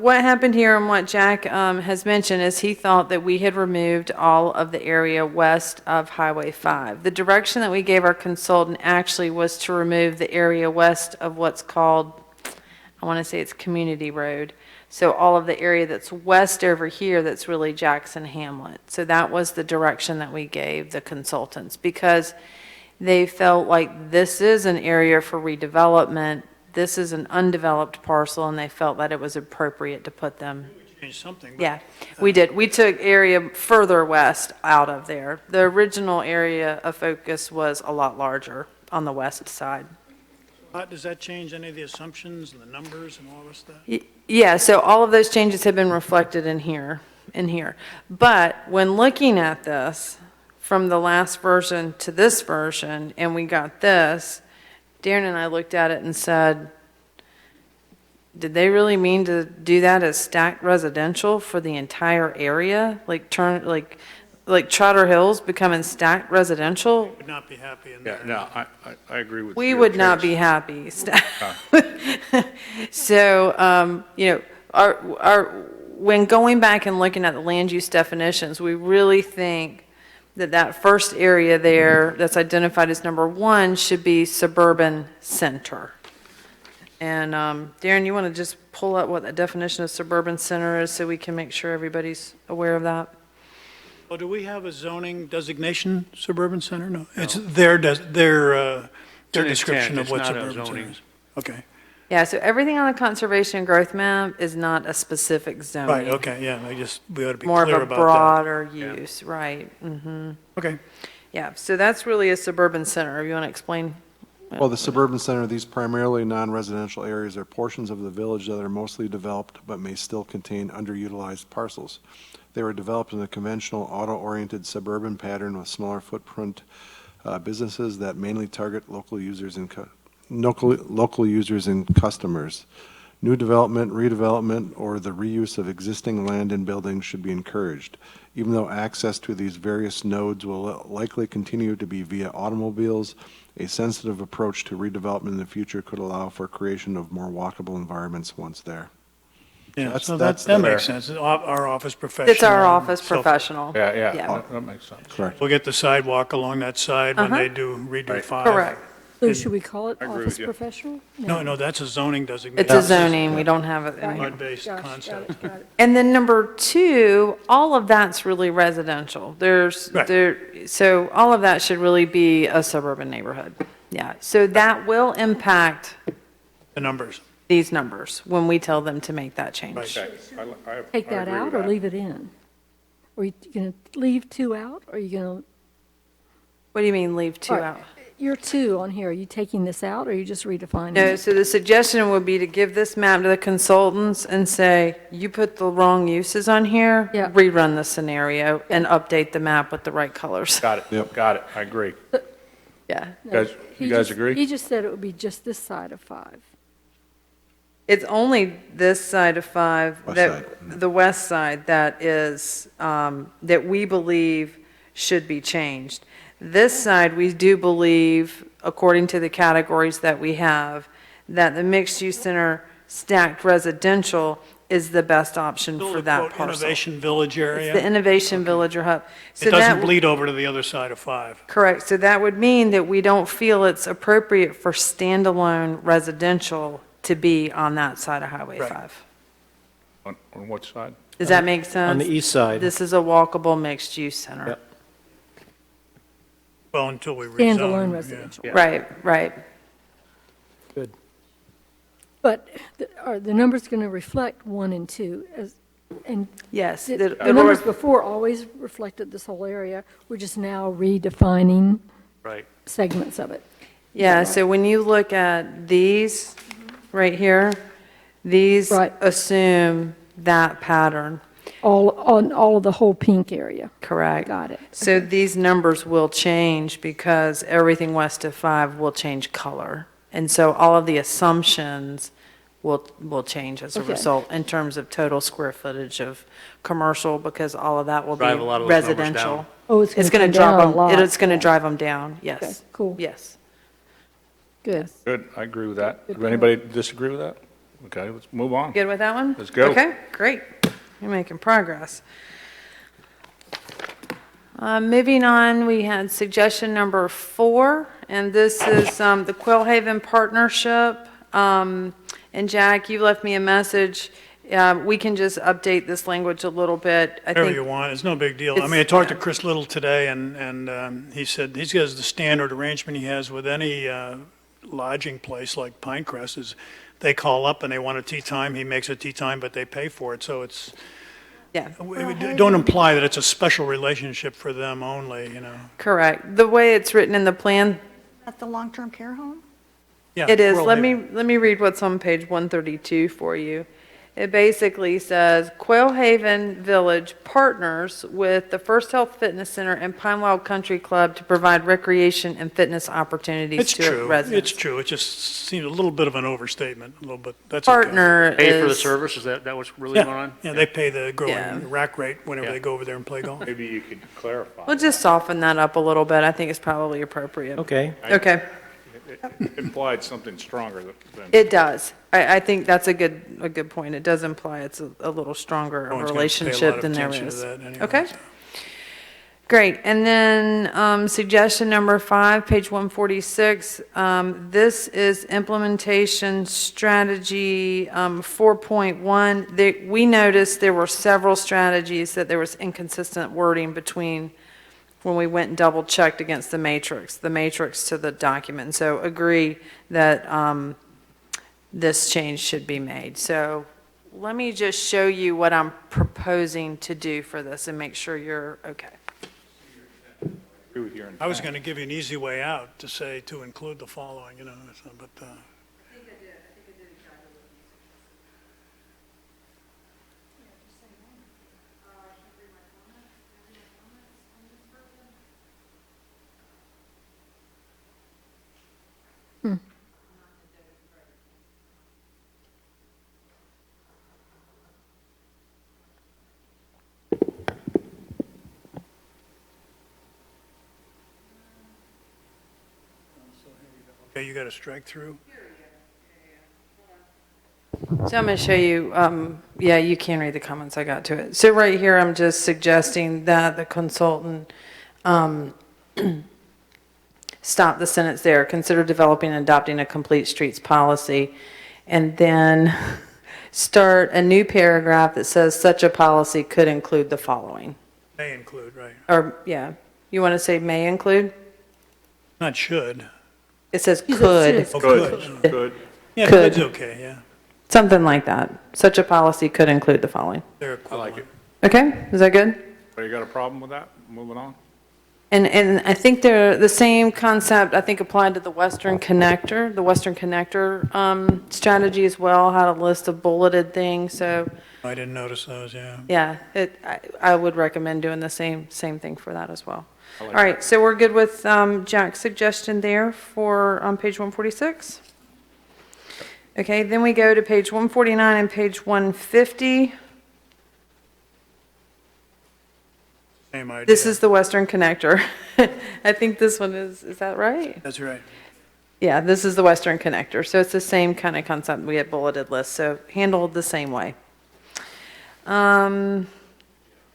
what happened here and what Jack has mentioned is he thought that we had removed all of the area west of Highway 5. The direction that we gave our consultant actually was to remove the area west of what's called, I want to say it's Community Road. So all of the area that's west over here, that's really Jackson Hamlet. So that was the direction that we gave the consultants, because they felt like this is an area for redevelopment. This is an undeveloped parcel, and they felt that it was appropriate to put them. Change something. but- Yeah, we did. We took area further west out of there. The original area of focus was a lot larger on the west side. Does that change any of the assumptions and the numbers and all this stuff? Yeah, so all of those changes have been reflected in here, But when looking at this, from the last version to this version, and we got this, Darren and I looked at it and said, did they really mean to do that as stacked residential for the entire area? Like Trotter Hills becoming stacked residential? Would not be happy in Yeah, there. no, I agree with you. We would not be happy. So, when going back and looking at the land use definitions, we really think that first area there that's identified as number 1 should be suburban center. And Darren, you want to just pull up what the definition of suburban center is so we can make sure everybody's aware of that? Well, do we have a zoning designation, suburban center? No, it's their description of It's what not a suburban center zoning. is. Okay, Yeah, so everything on the conservation and growth map is not a specific zoning. right, okay, yeah, we ought to be More of clear a about broader use, right. that. Okay, Yeah, so that's really a suburban center. You want to explain? Well, the suburban center, these primarily non-residential areas are portions of the village that are mostly developed but may still contain underutilized parcels. They were developed in a conventional auto-oriented suburban pattern with smaller footprint businesses that mainly target local users and customers. New development, redevelopment, or the reuse of existing land and buildings should be encouraged, even though access to these various nodes will likely continue to be via automobiles. A sensitive approach to redevelopment in the future could allow for creation of more walkable environments once there. yeah, That's- so that's that the- makes sense. Our office professional. It's our office so professional. Yeah, Yeah. that makes sense. Correct. We'll get the sidewalk along that side when Uh-huh. they redo Right. 5. Correct. So should we call it I agree with office you. professional? No, that's a zoning designation. It's a zoning, we don't have it in here. Mud-based Gosh, concept. got it. And then number 2, all of that's really residential. Right. So all of that should really be a suburban neighborhood. Yeah, so that will impact The numbers. these numbers when we tell them to make that change. Right. Okay, I Take that agree out with or that. leave it in? Are you going to leave 2 out, or are you going to? What do you mean, leave 2 out? Your 2 on here, are you taking this out, or are you just redefining No, it? so the suggestion would be to give this map to the consultants and say, you put the wrong uses on here, Yeah. rerun the scenario and update the map with the right colors. Got it, Yep. got it, I agree. Yeah. You guys agree? He just said it would be just this side of 5. It's only this side of 5, West that, side. the west side, that is, that we believe should be changed. This side, we do believe, according to the categories that we have, that the mixed-use center stacked residential is the best option Still for the that quote parcel. Innovation Village area. It's the Innovation Village or Hub. So It that doesn't w- bleed over to the other side of 5. Correct. So that would mean that we don't feel it's appropriate for standalone residential to be on that side of Highway Right. 5. On what side? Does that make sense? On the east side. This is a walkable mixed-use center. Yep. Well, until we rezone. Standalone yeah. residential. Right, right. Good. But are the numbers going to reflect 1 and 2? And Yes. the numbers before always reflected this whole area. We're just now redefining Right. segments of it. Yeah, so when you look at these right here, these Right. assume that pattern, All of the whole pink area. correct? Got it. So these numbers will change because everything west of 5 will change color. And so all of the assumptions will change as a Okay. result in terms of total square footage of commercial, because all of that will be Drive a lot of those numbers residential. down. Oh, it's It's going going to to come drop down a them, lot. it's going to drive them down, Okay, yes. cool. Yes. Good. Good, I agree with that. Good Does anybody disagree with that? Okay, let's move on. Good with that one? Let's go. Okay, great. You're making progress. Moving on, we had suggestion number 4, and this is the Quailhaven Partnership. And Jack, you left me a message. We can just update this language a little bit. I Whatever think you want, it's no big deal. I it's- mean, I talked to yeah. Chris Little today, and he said he has the standard arrangement he has with any lodging place like Pinecrest is they call up and they want a tea time, he makes a tea time, but they pay for it, so it's, Yeah, don't imply that it's a special relationship for them only, you know. correct. The way it's written in the plan, At the long-term care home? Yeah, it is. Coral Let Haven. me read what's on page 132 for you. It basically says, Quailhaven Village partners with the First Health Fitness Center and Pine Wild Country Club to provide recreation and fitness opportunities It's to true, residents. it's true, it just seemed a little bit of an overstatement, a little bit, that's okay. Partner Pay for the is, service, is that what's really going Yeah, on? yeah, they pay the Yeah. growing rack rate whenever Yeah. they go over there and play golf. Maybe you could clarify. we'll just soften that up a little bit. I think it's probably appropriate. Okay. Okay, It implied something stronger than. it does. I think that's a good point. It does imply it's a little stronger No a one's gonna pay a lot relationship of than there attention to is. that anyway, Okay. so. Great, and then suggestion number 5, page 146, this is implementation strategy 4.1. We noticed there were several strategies that there was inconsistent wording between when we went and double-checked against the matrix to the document. So agree that this change should be made. So let me just show you what I'm proposing to do for this and make sure you're okay. Agree with your I was intent. going to give you an easy way out to say to include the following, you know, so, but, okay, you got a strike through? So I'm going to show you, yeah, you can read the comments, I got to it. So right here, I'm just suggesting that the consultant stop the sentence there, consider developing and adopting a complete streets policy, and then start a new paragraph that says such a policy could include the following. May include, right. Or, yeah, you want to say may include? Not should. It says said could, should. Oh, Good, good. Yeah, Could. coulds okay, yeah. something like that. Such a policy could include the following. They're I like equivalent. it. Okay, is that good? So you got a problem with that? Moving on? And I think they're the same concept, I think, applied to the Western Connector, strategy as well, had a list of bulleted things, so, I didn't notice those, yeah. yeah, I would recommend doing the same thing for that as well. I All like right, so we're good with Jack's suggestion there for page 146? Okay, then we go to page 149 and page 150. Same idea. This is the Western Connector. I think this one is that right? That's right. Yeah, this is the Western Connector, so it's the same kind of concept. We have bulleted lists, so handled the same way. I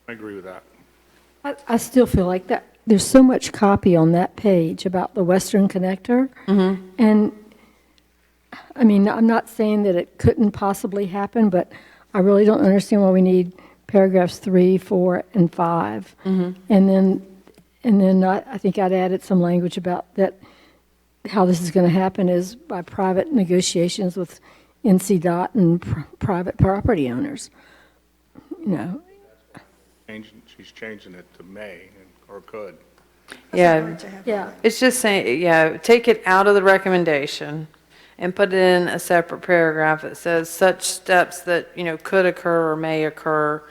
agree with that. I still feel like that, there's so much copy on that page about the Western Connector. And, I mean, I'm not saying that it couldn't possibly happen, but I really don't understand why we need paragraphs 3, 4, and 5. And then I think I'd added some language about that, how this is going to happen is by private negotiations with NCDOT and private property owners. You know, She's changing it to may, or could. Yeah, yeah. it's just saying, yeah, take it out of the recommendation and put it in a separate paragraph that says such steps that, could occur or may occur,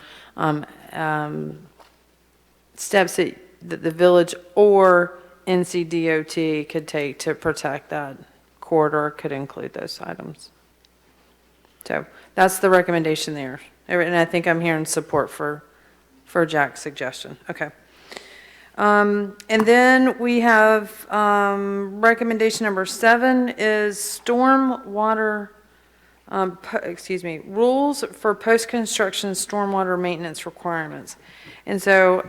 steps that the village or NCDOT could take to protect that corridor could include those items. So that's the recommendation there. And I think I'm hearing support for Jack's suggestion. Okay. And then we have recommendation number 7 is stormwater, rules for post-construction stormwater maintenance requirements. And so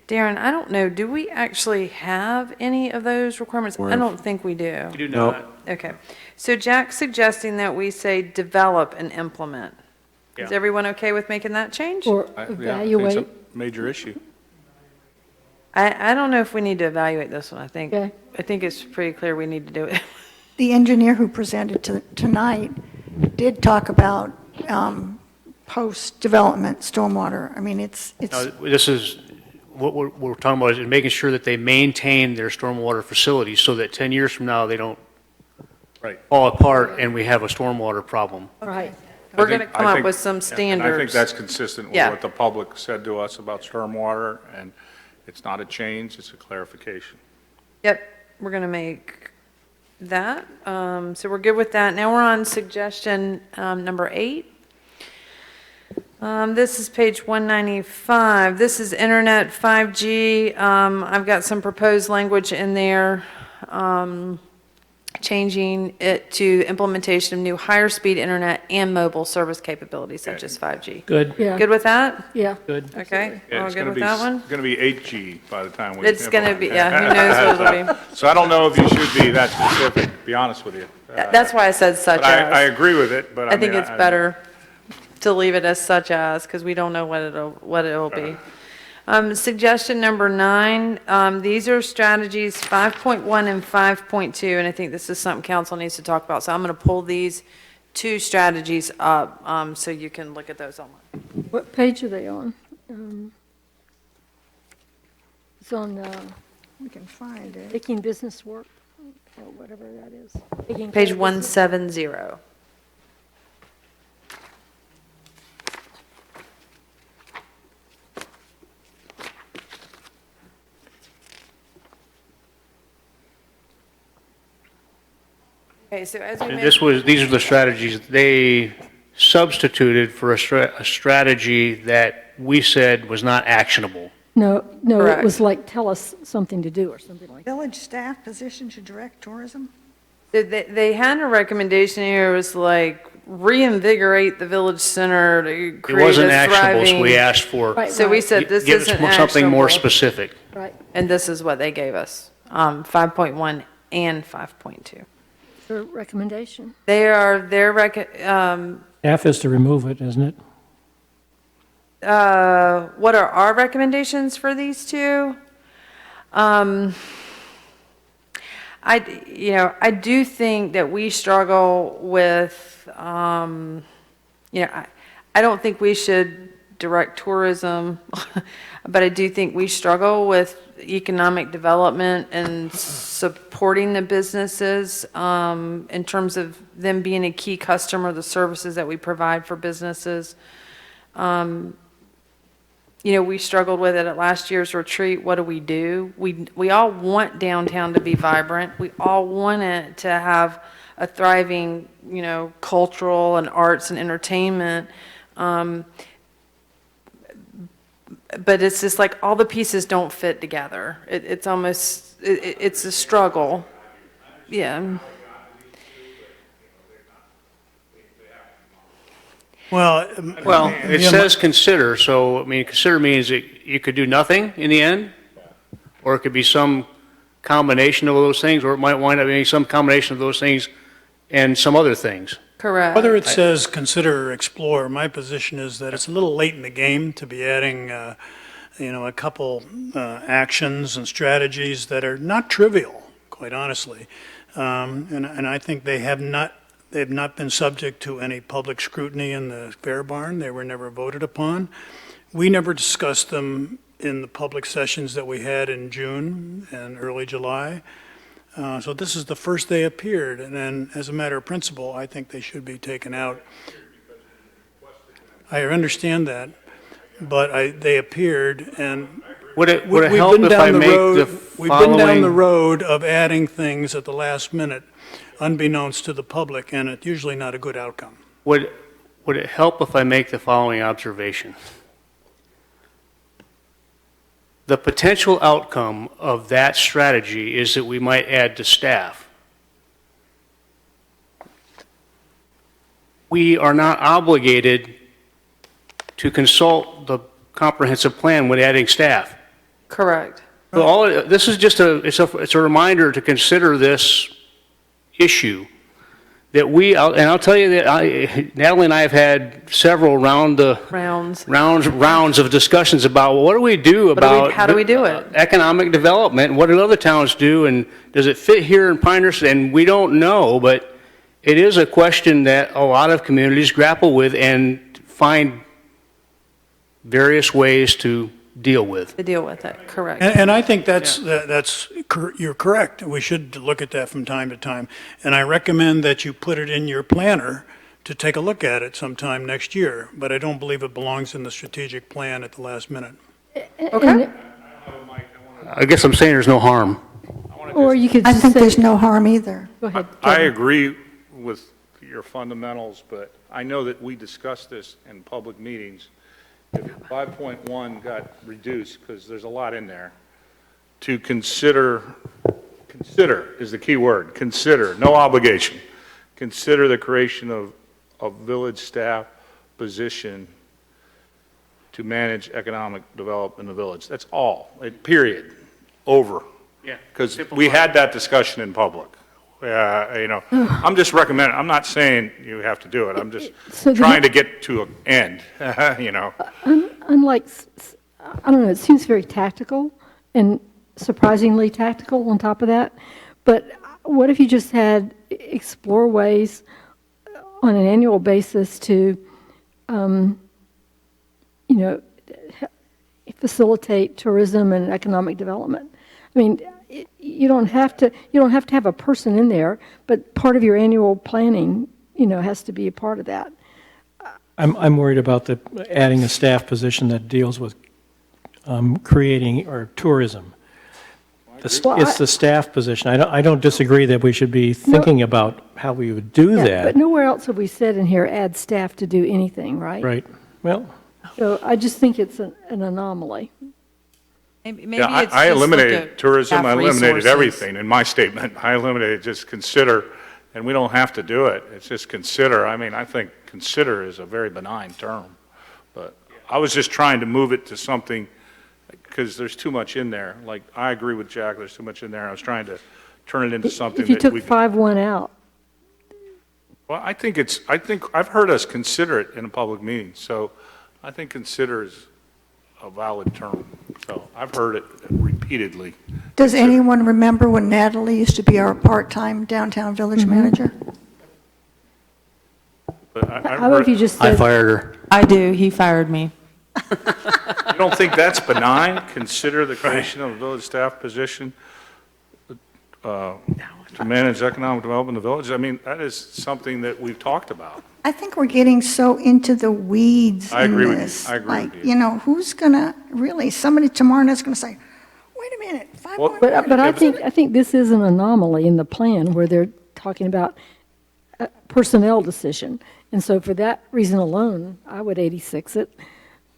Darren, I don't know, do we actually have any of those requirements? I don't think we do. We do not. Okay. So Jack's suggesting that we say develop and implement. Is Yeah. everyone okay with making that change? Or Yeah, I think evaluate. it's a major issue. I don't know if we need to evaluate this one. I think Okay. it's pretty clear we need to do it. The engineer who presented tonight did talk about post-development stormwater. I mean, it's No, this is, what we're talking about is making sure that they maintain their stormwater facilities so that 10 years from now, they don't Right. fall apart and we have a stormwater problem. Right. We're I going to think- come I up think- with some And standards. I think that's consistent with Yeah. what the public said to us about stormwater, and it's not a change, it's a clarification. Yep, we're going to make that. So we're good with that. Now we're on suggestion number 8. This is page 195. This is internet 5G. I've got some proposed language in there, changing it to implementation of new higher speed internet and mobile service capabilities such as 5G. Good, Yeah. Good with that? Yeah. good. Okay, Yeah, all it's good gonna with be that one? It's going to be 8G by the time we. It's going to be, implement it. yeah, who knows what it'll be. So I don't know if you should be that specific, to be honest with you. That's why I said such But I as. agree with it, but I think mean, it's better to leave it as such as, because we don't know what it'll be. Suggestion number 9, these are strategies 5.1 and 5.2, and I think this is something council needs to talk about. So I'm going to pull these 2 strategies up, so you can look at those online. What page are they on? It's on we can find it. Making Business Work, or whatever that is. Taking Page Care of Business. 170. Okay, so as we And mentioned. these are the strategies they substituted for a strategy that we said was not actionable. No, it Correct. was like, tell us something to do or something like that. Village staff position to direct tourism? They had a recommendation here, it was like reinvigorate the village center to It create wasn't a actionable, so we thriving. asked for, Right. So we said this give us isn't something more actionable, specific. Right, and this is what they gave us, 5.1 and 5.2. the recommendation. F is to remove it, isn't it? What are our recommendations for these 2? I do think that we struggle with, I don't think we should direct tourism, but I do think we struggle with economic development and supporting the businesses in terms of them being a key customer, the services that we provide for businesses. We struggled with it at last year's retreat. What do? We all want downtown to be vibrant. We all want it to have a thriving, cultural and arts and entertainment. But it's just like all the pieces don't fit together. It's almost, it's a struggle. Yeah. Well, Well, it says consider, so, I mean, consider means that you could do nothing in the end, or it could be some combination of those things, or it might wind up being some combination of those things and some other things. Correct. whether it says consider or explore, my position is that it's a little late in the game to be adding, a couple actions and strategies that are not trivial, quite honestly. And I think they've not been subject to any public scrutiny in the Fair Barn. They were never voted upon. We never discussed them in the public sessions that we had in June and early July. So this is the first they appeared, and then as a matter of principle, I think they should be taken out. I understand that, but they appeared, and Would it we've help been if I down the make road, the we've been down the following, road of adding things at the last minute, unbeknownst to the public, and it's usually not a good outcome. would it help if I make the following observation? The potential outcome of that strategy is that we might add to staff. We are not obligated to consult the comprehensive plan when adding staff. Correct. So this is just it's a reminder to consider this issue that and I'll tell you that Natalie and I have had several rounds of discussions about what do we do about how do we do it? Economic development, and what do other towns do, and does it fit here in Pinehurst? And we don't know, but it is a question that a lot of communities grapple with and find various ways to deal with. To deal with it, correct. And I think you're correct. We should look at that from time to time. And I recommend that you put it in your planner to take a look at it sometime next year. But I don't believe it belongs in the strategic plan at the last minute. Okay. I guess I'm saying there's no harm. Or you could I just think say, there's no harm either. go ahead. I Kevin. agree with your fundamentals, but I know that we discussed this in public meetings. If 5.1 got reduced, because there's a lot in there, to consider is the key word, consider, no obligation. Consider the creation of a village staff position to manage economic development in the village. That's all, period, over. Yeah. Because we had that discussion in public. I'm just recommending, I'm not saying you have to do it, I'm just So trying to get to an end, Unlike, I don't know, it seems very tactical and surprisingly tactical on top of that. But what if you just had explore ways on an annual basis to, facilitate tourism and economic development? I mean, you don't have to have a person in there, but part of your annual planning, has to be a part of that. I'm worried about adding a staff position that deals with creating or tourism. It's the staff position. I don't disagree that we should be thinking about how we would do Yeah, that. but nowhere else have we said in here, add staff to do anything, right? Right. Well, So I just think it's an anomaly. Maybe Yeah, it's I just look eliminated at tourism, staff I eliminated resources. everything in my statement. I eliminated just consider, and we don't have to do it. It's just consider. I mean, I think consider is a very benign term. But I was just trying to move it to something, because there's too much in there. Like, I agree with Jack, there's too much in there. I was trying to turn it into something If you that took we could. 5.1 out, Well, I think I've heard us consider it in a public meeting, so I think consider is a valid term. So I've heard it repeatedly. Does anyone remember when Natalie used to be our part-time downtown village manager? But I've how about if you heard, just I said, fired her. I do, he fired me. you don't think that's benign? Consider the creation of a village staff position to manage economic development in the village? I mean, that is something that we've talked about. I think we're getting so into the weeds I in agree with you. this. I agree Like, with you. who's gonna, really, somebody tomorrow night's gonna say, wait a minute, 5.1. but I think this is an anomaly in the plan where they're talking about a personnel decision. And so for that reason alone, I would 86 it.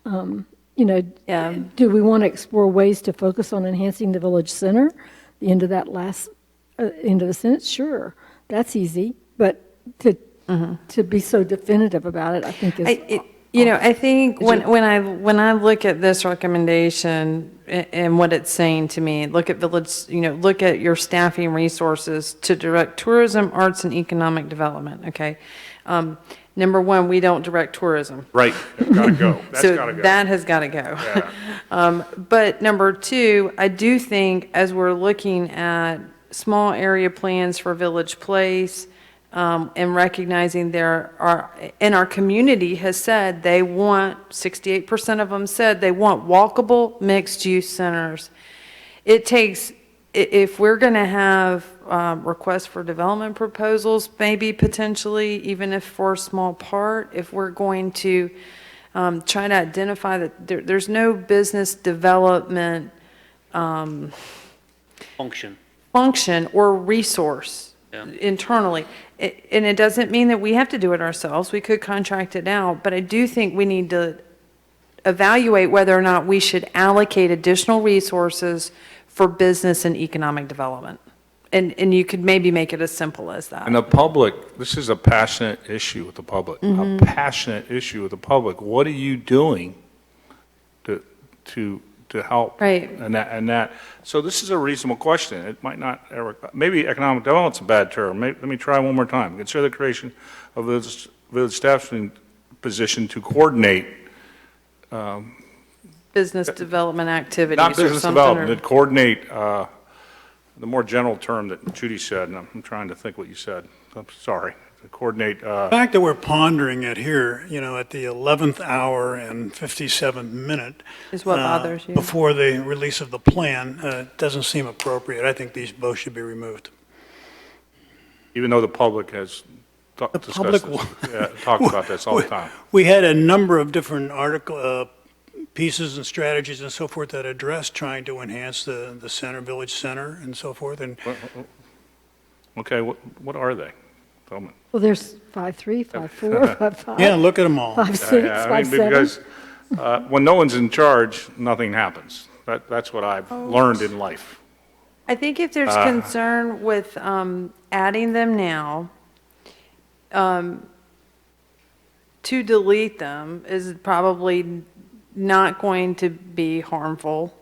Yeah. Do we want to explore ways to focus on enhancing the village center? The end of that last, end of the sentence, sure, that's easy. But to to be so definitive about it, I think is. I think when I look at this recommendation and what it's saying to me, look at village, look at your staffing resources to direct tourism, arts, and economic development, okay? Number one, we don't direct tourism. Right, it's gotta go. That's So gotta go. that has got to go. But number two, I do think as we're looking at small area plans for Village Place, and recognizing and our community has said they want, 68% of them said they want walkable mixed-use centers. It takes, if we're going to have requests for development proposals, maybe potentially, even if for a small part, if we're going to try to identify that there's no business development Function. function or resource Yeah. internally. And it doesn't mean that we have to do it ourselves. We could contract it out, but I do think we need to evaluate whether or not we should allocate additional resources for business and economic development. And you could maybe make it as simple as that. And the public, this is a passionate issue with the public, a passionate issue with the public. What are you doing to help? Right. And that, so this is a reasonable question. It might not ever, maybe economic development's a bad term. Let me try one more time. Consider the creation of a village staffing position to coordinate, Business development activities not or business something. development, to coordinate, the more general term that Judy said, and I'm trying to think what you said. I'm sorry. To coordinate, The fact that we're pondering it here, at the 11th hour and 57th minute. Is what bothers you? Before the release of the plan, doesn't seem appropriate. I think these both should be removed. even though the public has discussed public this, talked about this all the time. We had a number of different pieces and strategies and so forth that addressed trying to enhance the center, village center and so forth. And Okay, what are they? Tell me. Well, there's 5.3, 5.4, 5.5. yeah, look at them all. 5.6, Yeah, I mean, 5.7. because when no one's in charge, nothing happens. That's what I've learned in life. I think if there's concern with adding them now, to delete them is probably not going to be harmful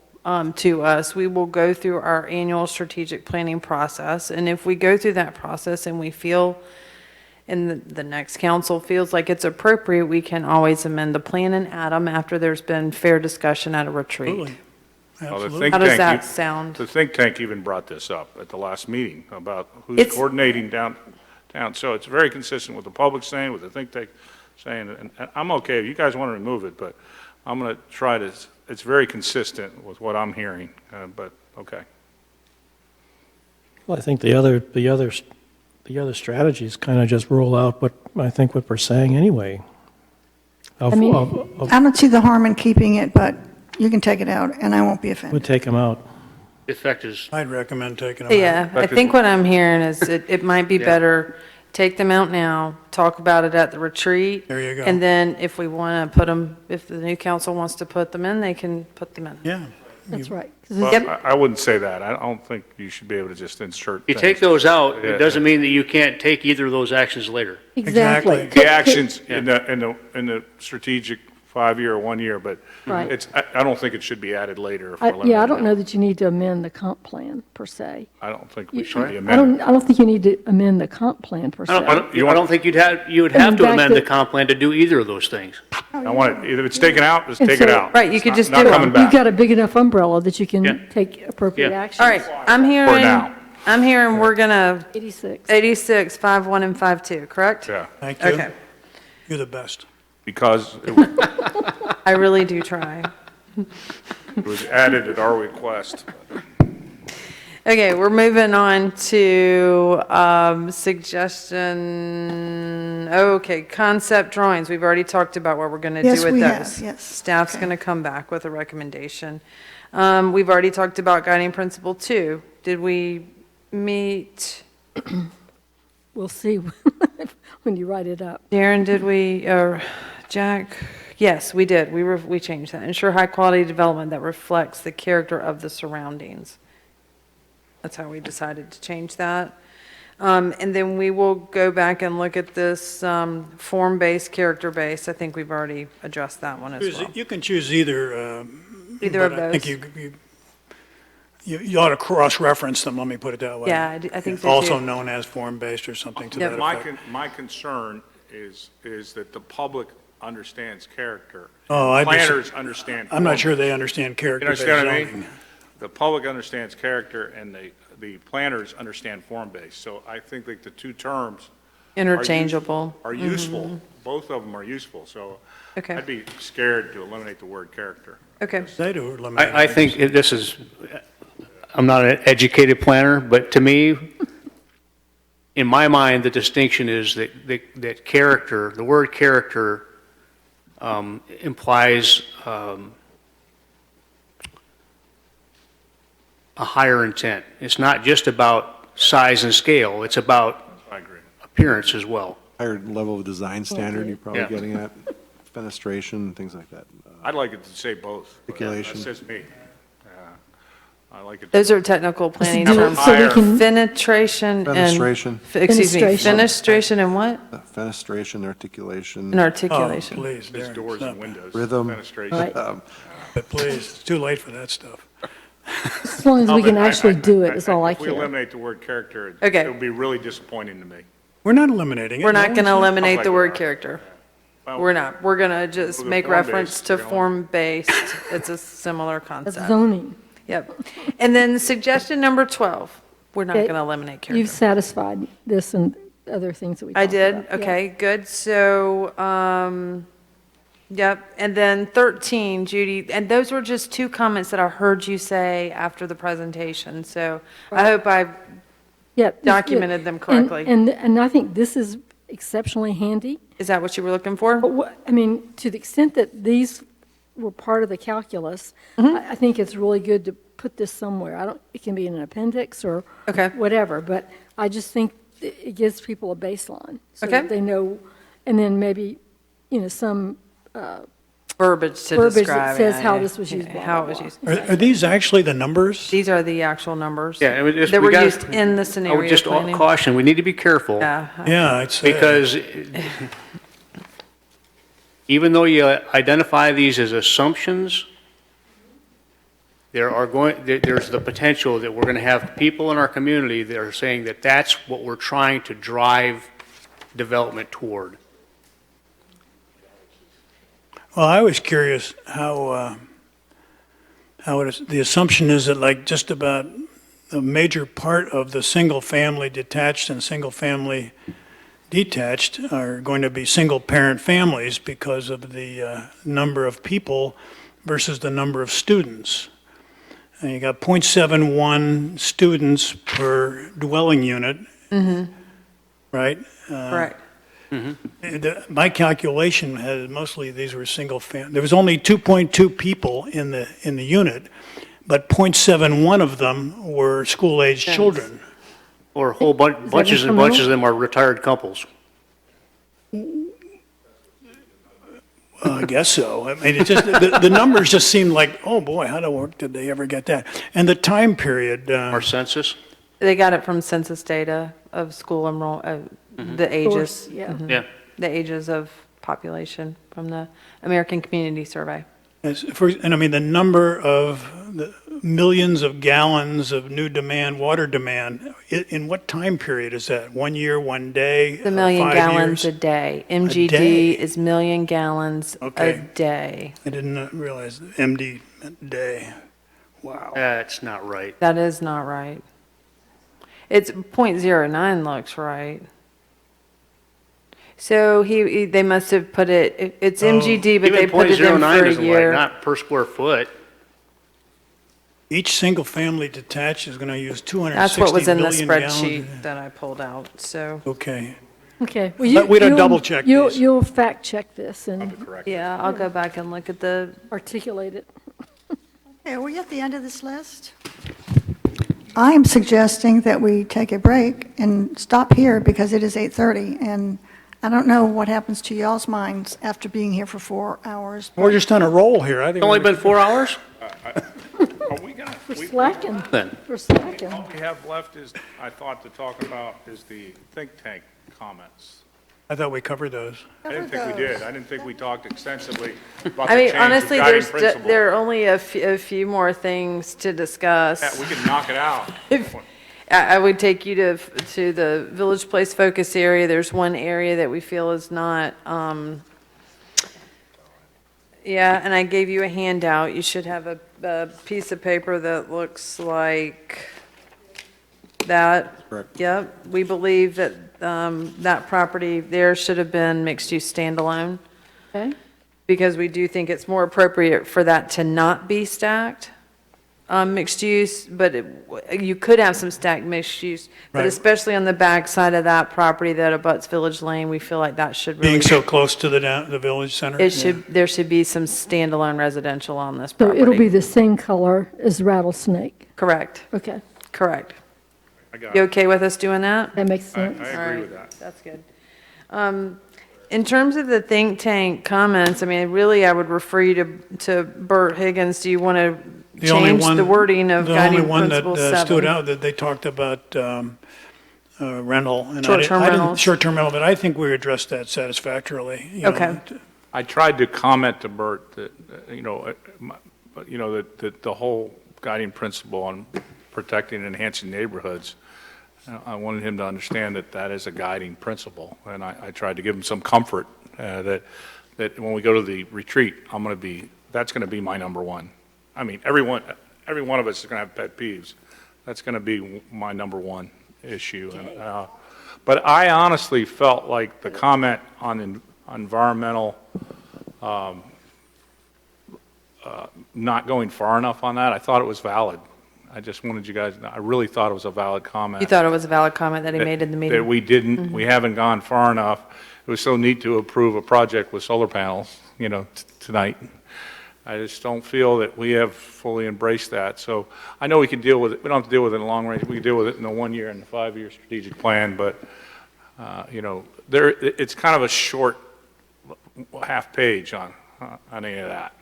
to us. We will go through our annual strategic planning process, and if we go through that process and we feel, and the next council feels like it's appropriate, we can always amend the plan and add them after there's been fair discussion at a retreat. Absolutely. Well, the Absolutely. think How does tank that e- sound? The think tank even brought this up at the last meeting about who's It's- coordinating down. So it's very consistent with the public saying, with the think tank saying, and I'm okay, if you guys want to remove it, but I'm going to try to, it's very consistent with what I'm hearing, but, okay. Well, I think the other strategies kind of just rule out what we're saying anyway. I mean- I don't see the harm in keeping it, but you can take it out, and I won't be We'll offended. take them out. The effect is, I'd recommend taking them out. Yeah, I think what I'm hearing is it might be Yeah. better, take them out now, talk about it at the retreat. There you go. And then if we want to put them, if the new council wants to put them in, they can put them in. Yeah. That's right. 'Cause Well, Yep. I wouldn't say that. I don't think you should be able to just insert. you things. take those out, Yeah, it doesn't mean that you can't take either of those actions later. Exactly. The actions in the strategic 5-year or 1 year, but Right. I don't think it should be added later. If we're Yeah, I limited don't now. know that you need to amend the comp plan, per se. I don't think we You- should be I amending. don't think you need to amend the comp plan, per se. I don't think you would I have mean, to back amend the to- comp plan to do either of those things. I want it, either it's taken out, just And take it so- out. Right, you It's could not- just not do it. coming You've back. got a big enough umbrella that you Yeah. can take appropriate Yeah. action. All right, I'm hearing, now. we're going to 86. 86, 5.1 and 5.2, correct? Yeah, Thank you. Okay, You're the best. because I really do try. it was added at our request. Okay, we're moving on to concept drawings. We've already talked about what we're going to do Yes, with we those. have, yes. Staff's Okay. going to come back with a recommendation. We've already talked about guiding principle 2. Did we meet, We'll see when you write it up. Darren, did we, or Jack? Yes, we did. We changed that. Ensure high-quality development that reflects the character of the surroundings. That's how we decided to change that. And then we will go back and look at this form-based, character-based. I think we've already addressed that one as well. You can choose either. Either of but I think those. you ought to cross-reference them, let me put it that way. Yeah, I think so, Also too. known as form-based or something to Yep. that My, effect. my concern is that the public understands character. Oh, I'd be- Planners understand. I'm not form. sure they understand You character-based understand what I zoning. mean? The public understands character, and the planners understand form-based. So I think that the two terms Interchangeable. are useful. Both of them are useful, so Okay. I'd be scared to eliminate the word character. Okay. They do eliminate. I think this is, I'm not an educated planner, but to me, in my mind, the distinction is that character, the word character implies a higher intent. It's not just about size and scale, it's about I agree. appearance as well. Higher level of design standard you're probably Yeah. getting at, fenestration, things like that. I'd like it to say both. but Articulation. That's just me. I like it. Those are technical planning do it terms. so we can, Fenestration and. Fenestration. Excuse me, Fenestration. fenestration and what? Fenestration, articulation. And Oh, articulation. please, There's Darren, doors stop and windows. Rhythm. Fenestration. Right. it, please, it's too late for that stuff. as long as No, we can but actually do it, is all I If we care. eliminate the word character, Okay. it would be really disappointing to me. We're not eliminating it. We're No not going to one's- eliminate like the we word are. character. Well, We're not. We're going to just Well, the make form-based, reference to you know. form-based. It's a similar That's concept. zoning. Yep. And then suggestion number 12, we're not Okay, going to eliminate You've character. satisfied this and other things that we I talked did? about. Yeah. Okay, good. So, yep. And then 13, Judy, and those were just two comments that I heard you say after the presentation. So I hope I Yeah, this- documented them and- correctly. And I think this is exceptionally handy. Is that what you were looking for? But what, I mean, to the extent that these were part of the calculus, Mm-hmm. I think it's really good to put this somewhere. I don't, it can be in an appendix or Okay. whatever, but I just think it gives people a baseline. So Okay. that they know, and then maybe, some Verbiage to verbiage describe. that says yeah, how yeah, this was used, yeah, blah, How blah, it was blah. used. Are these actually the numbers? These are the actual numbers. Yeah, I mean, just- That we were gotta- used in the I scenario would just planning. caution, we need to be careful. Yeah. Yeah, it's. Because even though you identify these as assumptions, there's the potential that we're going to have people in our community that are saying that that's what we're trying to drive development toward. Well, I was curious how it is, the assumption is that like just about a major part of the single-family detached and single-family detached are going to be single-parent families because of the number of people versus the number of students. And you got 0.71 students per dwelling unit, right? Correct. My calculation had mostly these were single there was only 2.2 people in the unit, but 0.71 of them were school-aged Yes. children. Or a whole bunches and incremental? bunches of them are retired couples. I guess so. I mean, it just the numbers just seemed like, oh boy, how the work did they ever get that? And the time period. Our census? They got it from census data of school enroll, the ages. Yeah. Yeah. The ages of population from the American Community Survey. And I mean, the number of the millions of gallons of new demand, water demand, in what time period is that? 1 year, 1 day? The million 5 gallons years? a day. day. MGD is million gallons a Okay. day. I didn't realize the MD meant day. Wow. That's not right. That is not right. It's .09 looks right. So they must have put it's MGD, but they Even put it in .09 for a isn't right, year. not per square foot. Each single-family detached is going to use 260 That's what was in the million gallons. spreadsheet that I pulled out, so. Okay. Okay. But we don't double-check these. You'll fact-check this and Correct. Yeah, I'll go back and look at the, articulate it. Okay, are we at the end of this list? I am suggesting that we take a break and stop here because it is 8:30, and I don't know what happens to y'all's minds after being here for 4 hours. We're just on a roll here. I think It's only been 4 hours? Are we gonna? We're slacking. Then. We're slacking. All we have left is, I thought, to talk about is the think tank comments. I thought we covered those. I didn't think we did. I didn't think we talked extensively about I the mean, change of honestly, guiding there's, principle. there are only a few more things to Yeah, discuss. we can knock it out. I would take you to the Village Place focus area. There's one area that we feel is not, yeah, and I gave you a handout. You should have a piece of paper that looks like that. Correct. Yep. We believe that that property there should have been mixed-use standalone, Okay. because we do think it's more appropriate for that to not be stacked, mixed use, but you could have some stacked mixed use. But Right. especially on the back side of that property that abuts Village Lane, we feel like that should really. Being so close to the village center. It should, there should be some standalone residential on this So property. it'll be the same color as Rattlesnake. Correct, Okay, correct. I got You it. okay with us doing that? that makes I sense. agree All right, with that. That's good. In terms of the think tank comments, I mean, really, I would refer you to Bert Higgins. Do you want to The only change one- the wording of The only guiding one that principle stood 7? out, that they talked about rental. and I Short-term didn't- rentals. Short-term rental, but I think we addressed that satisfactorily. You know. Okay. I tried to comment to Bert that, that the whole guiding principle on protecting and enhancing neighborhoods, I wanted him to understand that that is a guiding principle. And I tried to give him some comfort that when we go to the retreat, that's going to be my number one. I mean, every one of us is going to have pet peeves. That's going to be my number one issue. And, but I honestly felt like the comment on environmental not going far enough on that, I thought it was valid. I just wanted you guys, I really thought it was a valid comment. You thought it was a valid comment that he made in the That meeting? we didn't, we haven't gone far enough. It was so neat to approve a project with solar panels, tonight. I just don't feel that we have fully embraced that. So I know we can deal with it. We don't have to deal with it in long range. We can deal with it in the 1 year and the 5-year strategic plan, but, it's kind of a short half page on any of that,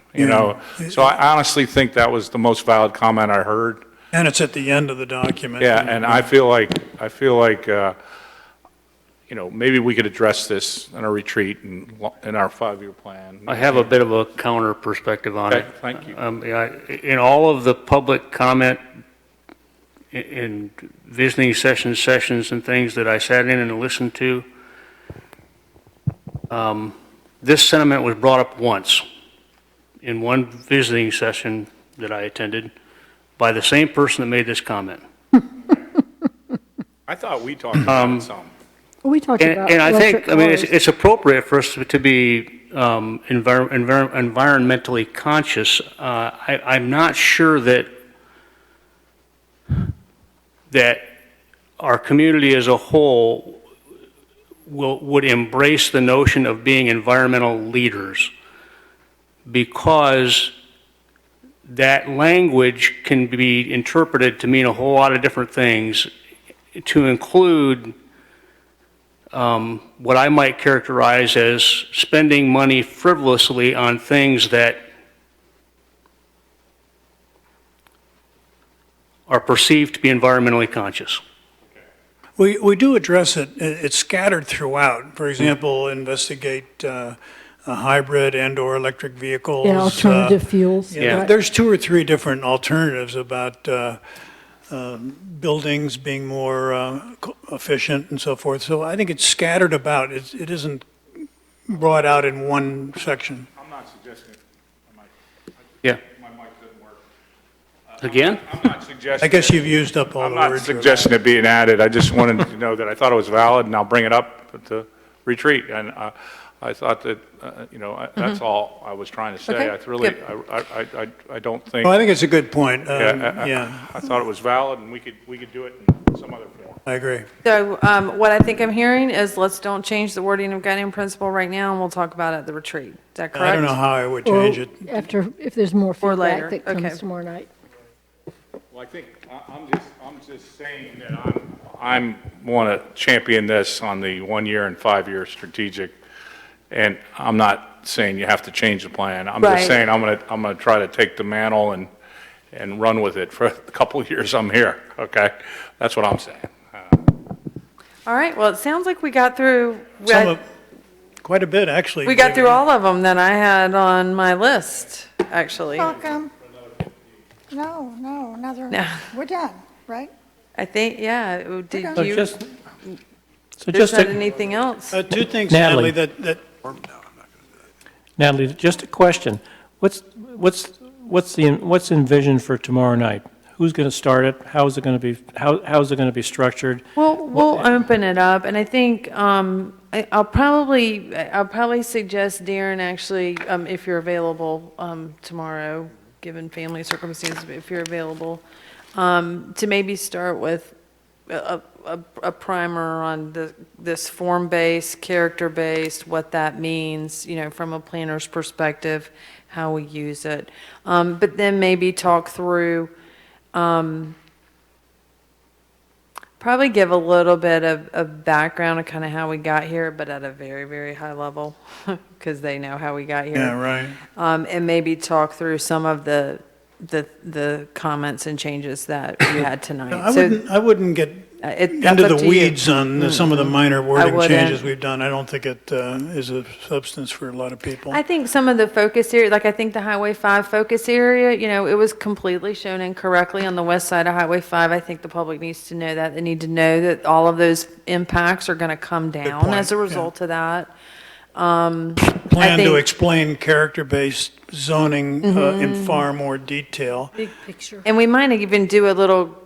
So I honestly think that was the most valid comment I heard. And it's at the end of the document. Yeah, and I feel like, maybe we could address this in a retreat and in our 5-year plan. I have a bit of a counter perspective on it. Okay, thank you. In all of the public comment in visiting sessions and things that I sat in and listened to, this sentiment was brought up once in one visiting session that I attended by the same person that made this comment. I thought we talked about it some. We talked about And I think, electric cars. it's appropriate for us to be environmentally conscious. I'm not sure that our community as a whole would embrace the notion of being environmental leaders, because that language can be interpreted to mean a whole lot of different things, to include what I might characterize as spending money frivolously on things that are perceived to be environmentally conscious. We do address it. It's scattered throughout. For example, investigate a hybrid and/or electric vehicles. Yeah, alternative fuels. Yeah, Right. there's 2 or 3 different alternatives about buildings being more efficient and so forth. So I think it's scattered about. It isn't brought out in one section. I'm not suggesting, Yeah. my mic didn't work. Again? I'm not suggesting. I guess you've used up all I'm the not words. suggesting it being added. I just wanted to know that I thought it was valid, and I'll bring it up at the retreat. And I thought that, that's all I was trying to say. Okay, I really, good. I don't think. Well, I think it's a good point. Yeah, I thought it was valid, and we could do it in some other form. I agree. So what I think I'm hearing is let's don't change the wording of guiding principle right now, and we'll talk about it at the retreat. Is that correct? I don't know how I would Or change it. after, if there's more Or later, feedback that okay. comes tomorrow night. Well, I think, I'm just saying that I'm want to champion this on the 1 year and 5-year strategic, and I'm not saying you have to change the plan. I'm Right. just saying I'm gonna try to take the mantle and run with it for a couple of years I'm here, okay? That's what I'm saying. All right, well, it sounds like we got through, Quite a bit, actually. we got through all of them that I had on my list, actually. Welcome. No, another, No. we're done, right? I think, yeah, did So you, just, so there's just, not a- anything else? Two things, Natalie. Natalie, that Natalie, just a question. What's envisioned for tomorrow night? Who's going to start it? How is it going to be, how's it going to be structured? Well, we'll open it up, and I think I'll probably suggest, Darren, actually, if you're available tomorrow, given family circumstances, if you're available, to maybe start with a primer on this form-based, character-based, what that means, from a planner's perspective, how we use it. But then maybe talk through, probably give a little bit of background of kind of how we got here, but at a very, very high level, because they know how we got here. yeah, right. And maybe talk through some of the comments and changes that you had tonight. I wouldn't get That's into up the to you. weeds on some of the minor wording wouldn't. changes we've done. I don't think it is a substance for a lot of people. I think some of the focus area, like I think the Highway 5 focus area, it was completely shown incorrectly on the west side of Highway 5. I think the public needs to know that. They need to know that all of those impacts are going to come down point, as a yeah. result of that. Plan think- to explain character-based zoning in far more detail. Big picture. And we might even do a little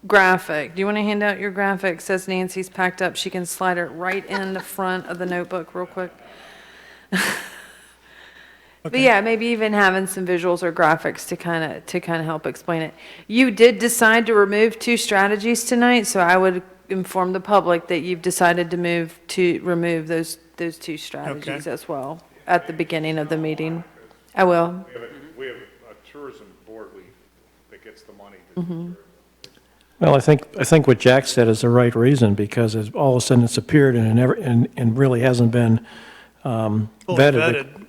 graphic. Do you want to hand out your graphic? Says Nancy's packed up. She can slide it right in the front of the notebook real quick. But yeah, maybe even having some visuals or graphics to kind of help explain it. You did decide to remove 2 strategies tonight, so I would inform the public that you've decided to remove those 2 strategies Okay. as well at the beginning of the meeting. I will. We have a tourism board that gets the money. Well, I think what Jack said is the right reason, because all of a sudden it's appeared and really hasn't been vetted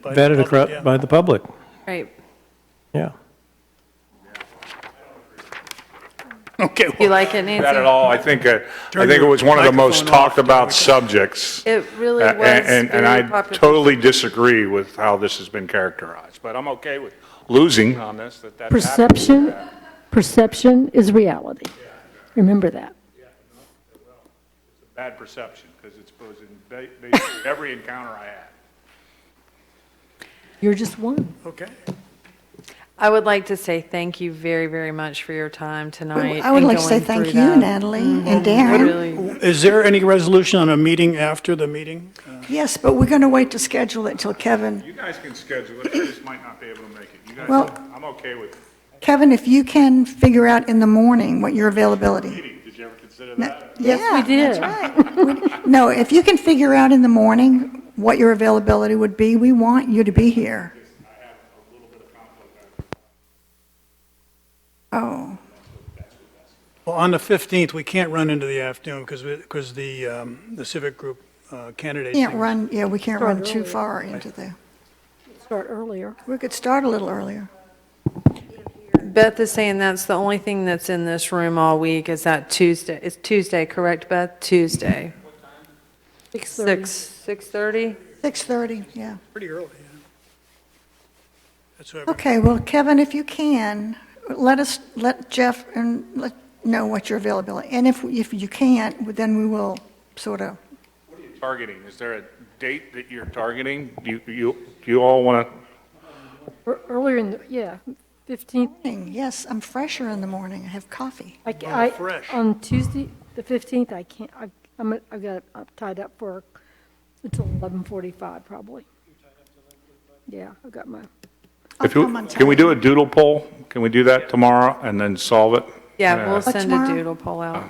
by the vetted public, yeah. by the public. Right. Yeah. Okay, You well, like it, Nancy? That at all, I think it your was one of the most microphone off, talked about Joey. subjects. It really was And very I popular. totally disagree with how this has been characterized, but I'm okay with losing on this, that happens. Perception is reality. Remember that. Bad perception, because it's in basically every encounter I had. You're just one. okay. I would like to say thank you very, very much for your time tonight. I would and like to say going thank through you, that. Natalie and Darren. Really, Is there any resolution on a meeting after the meeting? Yes, but we're going to wait to schedule it till Kevin. You guys can schedule it, I just might not be able to make it. You guys, Well- I'm okay with Kevin, if you can figure out in the morning what your availability. meeting. Did you ever consider that? Yes, we did. That's right. No, if you can figure out in the morning what your availability would be, we want you to be here. Oh, Well, on the 15th, we can't run into the afternoon because the civic group candidates. can't thing- run, yeah, we can't Start run too earlier. far into the, Start earlier. we could start a little earlier. Beth is saying that's the only thing that's in this room all week is that Tuesday. It's Tuesday, correct, Beth? Tuesday. 6:30. 6:30? 6:30, yeah. Pretty early, yeah. That's whoever. Okay, well, Kevin, if you can, let Jeff and know what your availability, and if you can't, then we will sort of, Targeting, is there a date that you're targeting? Do you all want to? Earlier in the, yeah, 15th. yes, I'm fresher in the morning, I have coffee. fresh. On Tuesday, the 15th, I can't, I've got it tied up for until 11:45 probably. Yeah, I've got my, I'll If you- come on Can we time. do a doodle poll? Can we do that tomorrow and then solve it? Yeah, we'll send a tomorrow? doodle poll out.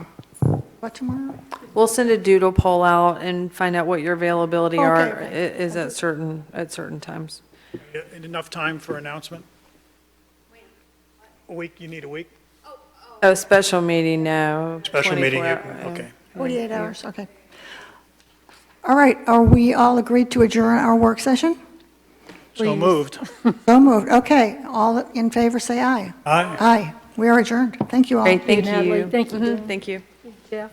What, tomorrow? We'll send a doodle poll out and find out what your availability are, Okay. is at certain times. Enough time for announcement? A week, you need a week? Oh, special meeting, no. Special 24 meeting, hour- okay. 48 hours, okay. All right, are we all agreed to adjourn our work session? So Please. moved. So moved. Okay, all in favor, say aye. Aye. Aye. We are adjourned. Thank you all. Great, thank Natalie. you. Thank you. Mhm, Thank you. Jeff.